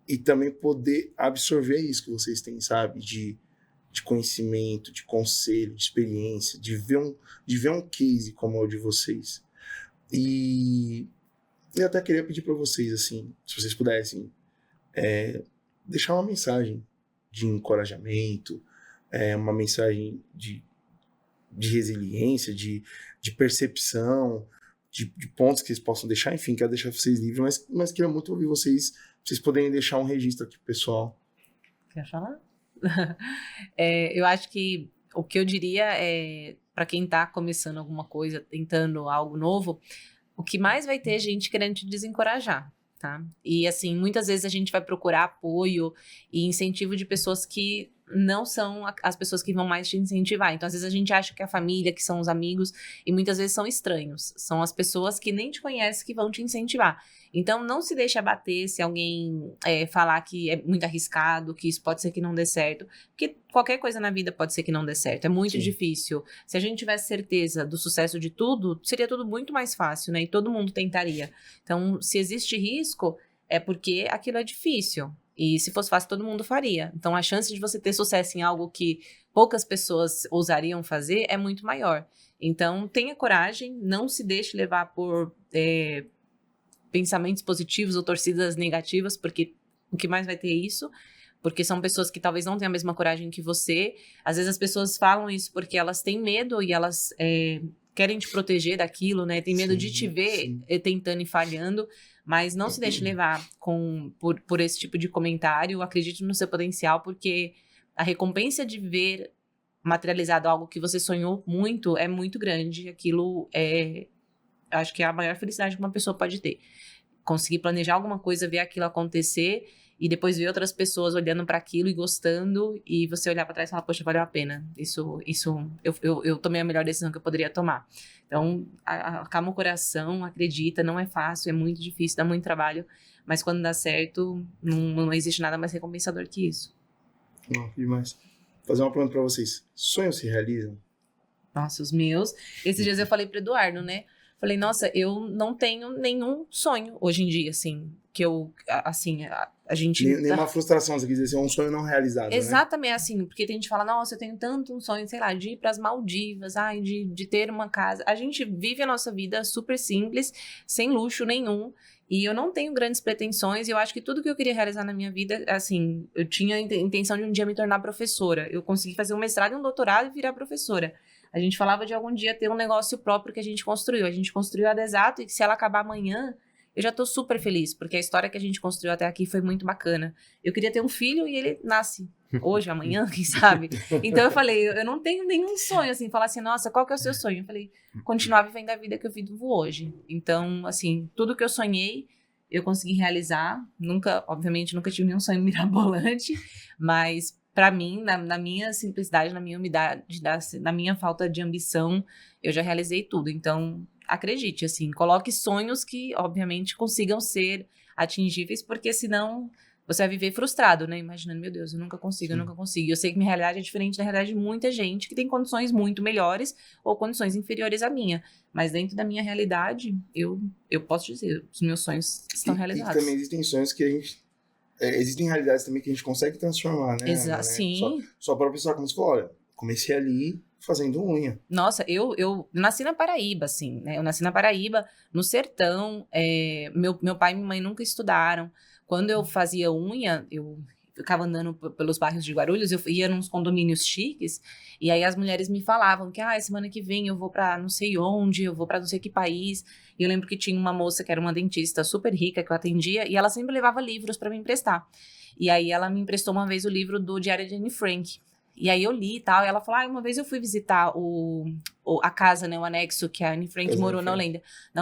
e também poder absorver isso que vocês têm, sabe? De conhecimento, de conselho, de experiência, de ver um case como é o de vocês. E eu até queria pedir para vocês, assim, se vocês pudessem deixar uma mensagem de encorajamento, uma mensagem de resiliência, de percepção, de pontos que eles possam deixar. Enfim, quero deixar vocês livres, mas queria muito ouvir vocês poderem deixar um registro aqui, pessoal. Quer falar? Eu acho que o que eu diria é, para quem está começando alguma coisa, tentando algo novo, o que mais vai ter gente querendo te desencorajar, tá? E assim, muitas vezes a gente vai procurar apoio e incentivo de pessoas que não são as pessoas que vão mais te incentivar. Então, às vezes a gente acha que é a família, que são os amigos, e muitas vezes são estranhos. São as pessoas que nem te conhecem que vão te incentivar. Então, não se deixe abater se alguém falar que é muito arriscado, que isso pode ser que não dê certo. Porque qualquer coisa na vida pode ser que não dê certo. É muito difícil. Se a gente tivesse certeza do sucesso de tudo, seria tudo muito mais fácil, né? E todo mundo tentaria. Então, se existe risco, é porque aquilo é difícil. E se fosse fácil, todo mundo faria. Então, a chance de você ter sucesso em algo que poucas pessoas ousariam fazer é muito maior. Então, tenha coragem, não se deixe levar por pensamentos positivos ou torcidas negativas, porque o que mais vai ter é isso, porque são pessoas que talvez não tenham a mesma coragem que você. Às vezes as pessoas falam isso porque elas têm medo e elas querem te proteger daquilo, né? Tem medo de te ver tentando e falhando, mas não se deixe levar por esse tipo de comentário. Acredite no seu potencial, porque a recompensa de ver materializado algo que você sonhou muito é muito grande. Aquilo acho que é a maior felicidade que uma pessoa pode ter. Conseguir planejar alguma coisa, ver aquilo acontecer e depois ver outras pessoas olhando para aquilo e gostando, e você olhar para trás e falar, poxa, valeu a pena. Isso eu tomei a melhor decisão que eu poderia tomar. Então, acalma o coração, acredita, não é fácil, é muito difícil, dá muito trabalho, mas quando dá certo, não existe nada mais recompensador que isso. Demais. Vou fazer uma pergunta para vocês. Sonhos se realizam? Nossa, os meus. Esses dias eu falei pro Eduardo, né? Falei, nossa, eu não tenho nenhum sonho hoje em dia, assim, que eu, assim, a gente... Nenhuma frustração, você quer dizer, é um sonho não realizado, exatamente, né? Assim, porque tem gente que fala, nossa, eu tenho tanto um sonho, sei lá, de ir pras Maldivas, de ter uma casa. A gente vive a nossa vida super simples, sem luxo nenhum, e eu não tenho grandes pretensões, e eu acho que tudo que eu queria realizar na minha vida, assim, eu tinha a intenção de um dia me tornar professora. Eu consegui fazer um mestrado e um doutorado e virar professora. A gente falava de algum dia ter um negócio próprio que a gente construiu. A gente construiu a Desato, e que se ela acabar amanhã, eu já tô super feliz, porque a história que a gente construiu até aqui foi muito bacana. Eu queria ter um filho e ele nasce hoje, amanhã, quem sabe? Então eu falei, eu não tenho nenhum sonho, assim, falar assim, nossa, qual que é o seu sonho? Eu falei, continuar vivendo a vida que eu vivo hoje. Então, assim, tudo que eu sonhei, eu consegui realizar. Obviamente, nunca tive nenhum sonho mirabolante, mas... Para mim, na minha simplicidade, na minha humildade, na minha falta de ambição, eu já realizei tudo. Então, acredite, assim, coloque sonhos que, obviamente, consigam ser atingíveis, porque senão você vai viver frustrado, né? Imaginando, meu Deus, eu nunca consigo, eu nunca consigo. Eu sei que minha realidade é diferente da realidade de muita gente que tem condições muito melhores ou condições inferiores à minha. Mas dentro da minha realidade, eu posso dizer, os meus sonhos estão realizados. E também existem sonhos que a gente... existem realidades também que a gente consegue transformar, né? Exato, sim. Só para pessoa, como você falou, olha, comecei ali fazendo unha. Nossa, eu nasci na Paraíba, assim, né? Eu nasci na Paraíba, no sertão. Meu pai e minha mãe nunca estudaram. Quando eu fazia unha, eu ficava andando pelos bairros de Guarulhos, eu ia nos condomínios chiques, e aí as mulheres me falavam que, semana que vem eu vou pra não sei onde, eu vou pra não sei que país. E eu lembro que tinha uma moça que era uma dentista super rica que eu atendia, e ela sempre levava livros pra me emprestar. E aí ela me emprestou uma vez o livro do Diário de Anne Frank. E aí eu li e tal, e ela falou, uma vez eu fui visitar a casa, né, o anexo que a Anne Frank morou na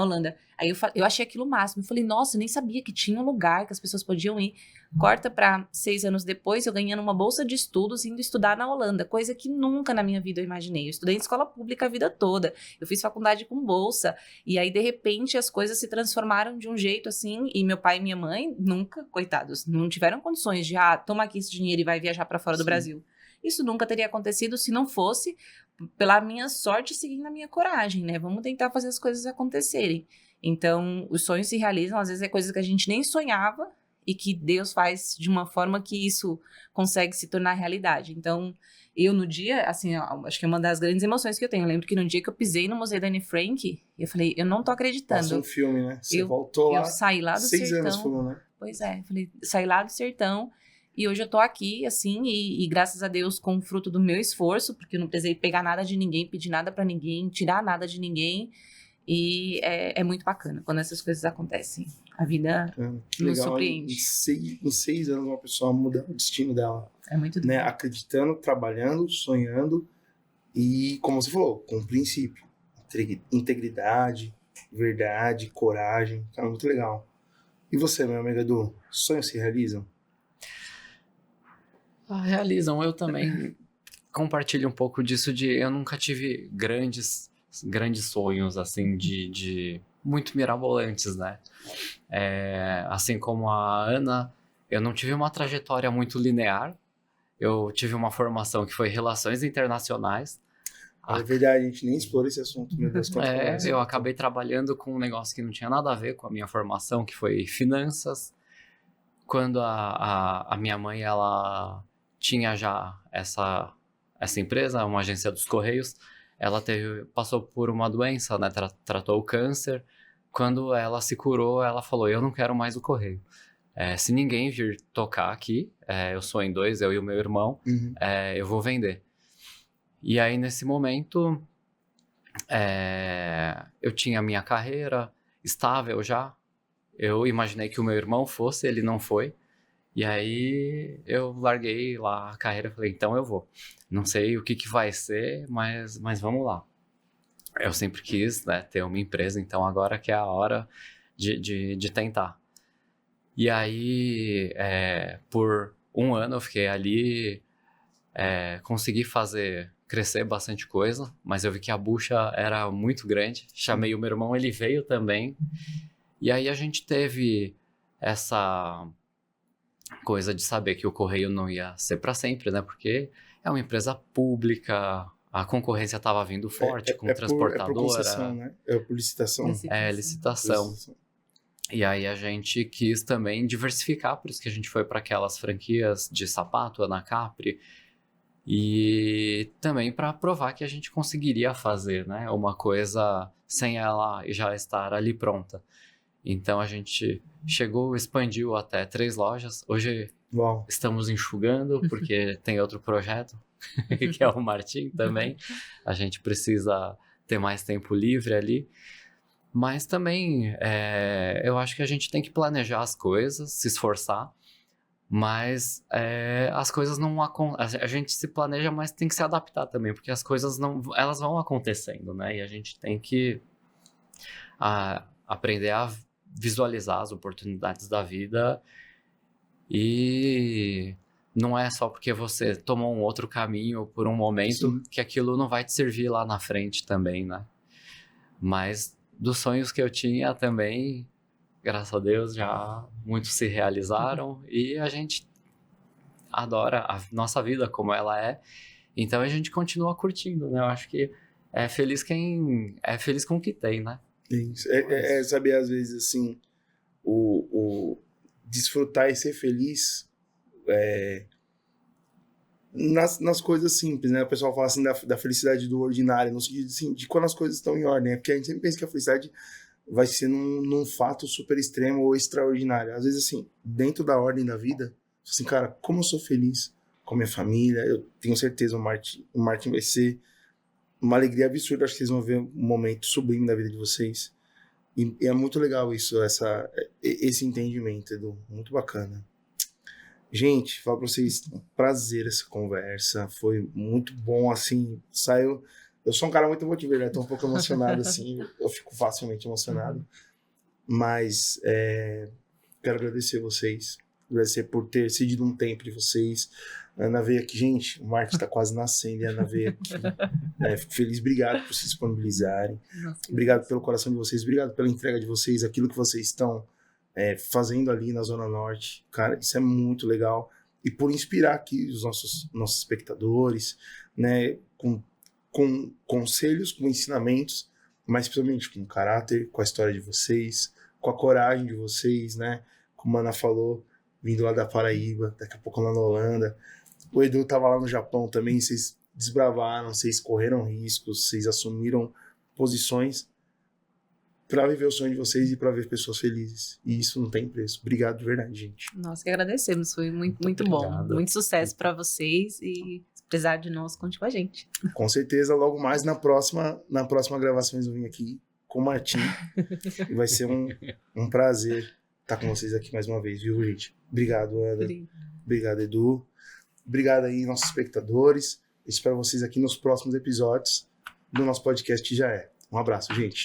Holanda. Aí eu achei aquilo o máximo. Eu falei, nossa, eu nem sabia que tinha um lugar que as pessoas podiam ir. Corta pra 6 anos depois, eu ganhando uma bolsa de estudos, indo estudar na Holanda, coisa que nunca na minha vida eu imaginei. Eu estudei em escola pública a vida toda, eu fiz faculdade com bolsa, e aí de repente as coisas se transformaram de um jeito assim, e meu pai e minha mãe nunca, coitados, não tiveram condições de, toma aqui esse dinheiro e vai viajar pra fora do Brasil. Isso nunca teria acontecido se não fosse pela minha sorte seguindo a minha coragem, né? Vamos tentar fazer as coisas acontecerem. Então, os sonhos se realizam, às vezes é coisas que a gente nem sonhava e que Deus faz de uma forma que isso consegue se tornar realidade. Então, eu no dia, assim, acho que é uma das grandes emoções que eu tenho. Eu lembro que no dia que eu pisei no Museu da Anne Frank, eu falei, eu não tô acreditando. Passou um filme, né? Você voltou lá. Eu saí lá do 6 sertão. anos falou, né? Pois é, eu falei, saí lá do sertão. E hoje eu tô aqui, assim, e graças a Deus com o fruto do meu esforço, porque eu não precisei pegar nada de ninguém, pedir nada pra ninguém, tirar nada de ninguém. E é muito bacana quando essas coisas acontecem. A vida nos surpreende. Em 6 anos uma pessoa muda o destino dela. É muito né? Acreditando, trabalhando, sonhando e, como você falou, com princípio. Integridade, verdade, coragem. Cara, muito legal. E você, meu amigo Edu, sonhos se realizam? Realizam. Eu também compartilho um pouco disso eu nunca tive grandes sonhos, assim, de muito mirabolantes, né? Assim como a Ana, eu não tive uma trajetória muito linear. Eu tive uma formação que foi Relações Internacionais. É verdade, a gente nem explora esse assunto, meu Deus. Eu acabei trabalhando com um negócio que não tinha nada a ver com a minha formação, que foi Finanças. Quando a minha mãe, ela tinha já essa empresa, uma agência dos Correios, ela passou por uma doença, né? Tratou o câncer. Quando ela se curou, ela falou, eu não quero mais o Correio. Se ninguém vir tocar aqui, eu sou em 2, eu e o meu irmão, eu vou vender. E aí, nesse momento, eu tinha a minha carreira estável já. Eu imaginei que o meu irmão fosse, ele não foi. E aí, eu larguei lá a carreira e falei, então eu vou. Não sei o que vai ser, mas vamos lá. Eu sempre quis, né, ter uma empresa, então agora que é a hora de tentar. E aí, por 1 ano eu fiquei ali, consegui crescer bastante coisa, mas eu vi que a bucha era muito grande. Chamei o meu irmão, ele veio também. E aí a gente teve essa coisa de saber que o Correio não ia ser para sempre, né? Porque é uma empresa pública, a concorrência estava vindo forte com transportadora. Por concessão, né? Por licitação. Licitação. E aí a gente quis também diversificar, por isso que a gente foi para aquelas franquias de sapato, Ana Capri, e também para provar que a gente conseguiria fazer, né, uma coisa sem ela já estar ali pronta. Então a gente expandiu até 3 lojas. Hoje estamos enxugando porque tem outro projeto, que é o Martim também. A gente precisa ter mais tempo livre ali. Mas também eu acho que a gente tem que planejar as coisas, se esforçar. Mas as coisas não acontecem. A gente se planeja, mas tem que se adaptar também, porque as coisas elas vão acontecendo, né? E a gente tem que aprender a visualizar as oportunidades da vida. E não é só porque você tomou um outro caminho por um momento que aquilo não vai te servir lá na frente também, né? Mas dos sonhos que eu tinha também, graças a Deus, já muitos se realizaram e a gente adora a nossa vida como ela é, então a gente continua curtindo, né? Eu acho que é feliz quem é feliz com o que tem, né? Isso. É saber, às vezes, assim, o desfrutar e ser feliz nas coisas simples, né? O pessoal fala assim da felicidade do ordinário, no sentido assim, de quando as coisas estão em ordem, né? Porque a gente sempre pensa que a felicidade vai ser num fato super extremo ou extraordinário. Às vezes, assim, dentro da ordem da vida, assim, cara, como eu sou feliz com a minha família, eu tenho certeza o Martin vai ser uma alegria absurda. Acho que vocês vão ver um momento sublime da vida de vocês. E é muito legal isso, esse entendimento, Edu. Muito bacana. Gente, falo pra vocês, um prazer essa conversa. Foi muito bom, assim, saiu... Eu sou um cara muito emotivo, né? Tô um pouco emocionado, assim. Eu fico facilmente emocionado. Mas quero agradecer vocês. Agradecer por ter cedido um tempo de vocês. A Ana veio aqui, gente, o Martin tá quase nascendo e a Ana veio aqui. Fico feliz, obrigado por se disponibilizarem. Nossa, Obrigado pelo coração de vocês, obrigado pela entrega de vocês, aquilo que vocês estão fazendo ali na Zona Norte. Cara, isso é muito legal. E por inspirar aqui os nossos espectadores, né, com conselhos, com ensinamentos, mas principalmente com o caráter, com a história de vocês, com a coragem de vocês, né? Como a Ana falou, vindo lá da Paraíba, daqui a pouco lá na Holanda. O Edu tava lá no Japão também, vocês desbravaram, vocês correram riscos, vocês assumiram posições para viver o sonho de vocês e para ver pessoas felizes. E isso não tem preço. Obrigado de verdade, gente. Nós que agradecemos, foi muito bom. Muito sucesso para vocês e se precisar de nós, conte com a gente. Com certeza, logo mais na próxima gravação eu vim aqui com o Martim. E vai ser um prazer estar com vocês aqui mais uma vez, viu, gente? Obrigado, Ana. Obrigado, Edu. Obrigado aí, nossos espectadores. Eu espero vocês aqui nos próximos episódios do nosso podcast Já É. Um abraço, gente.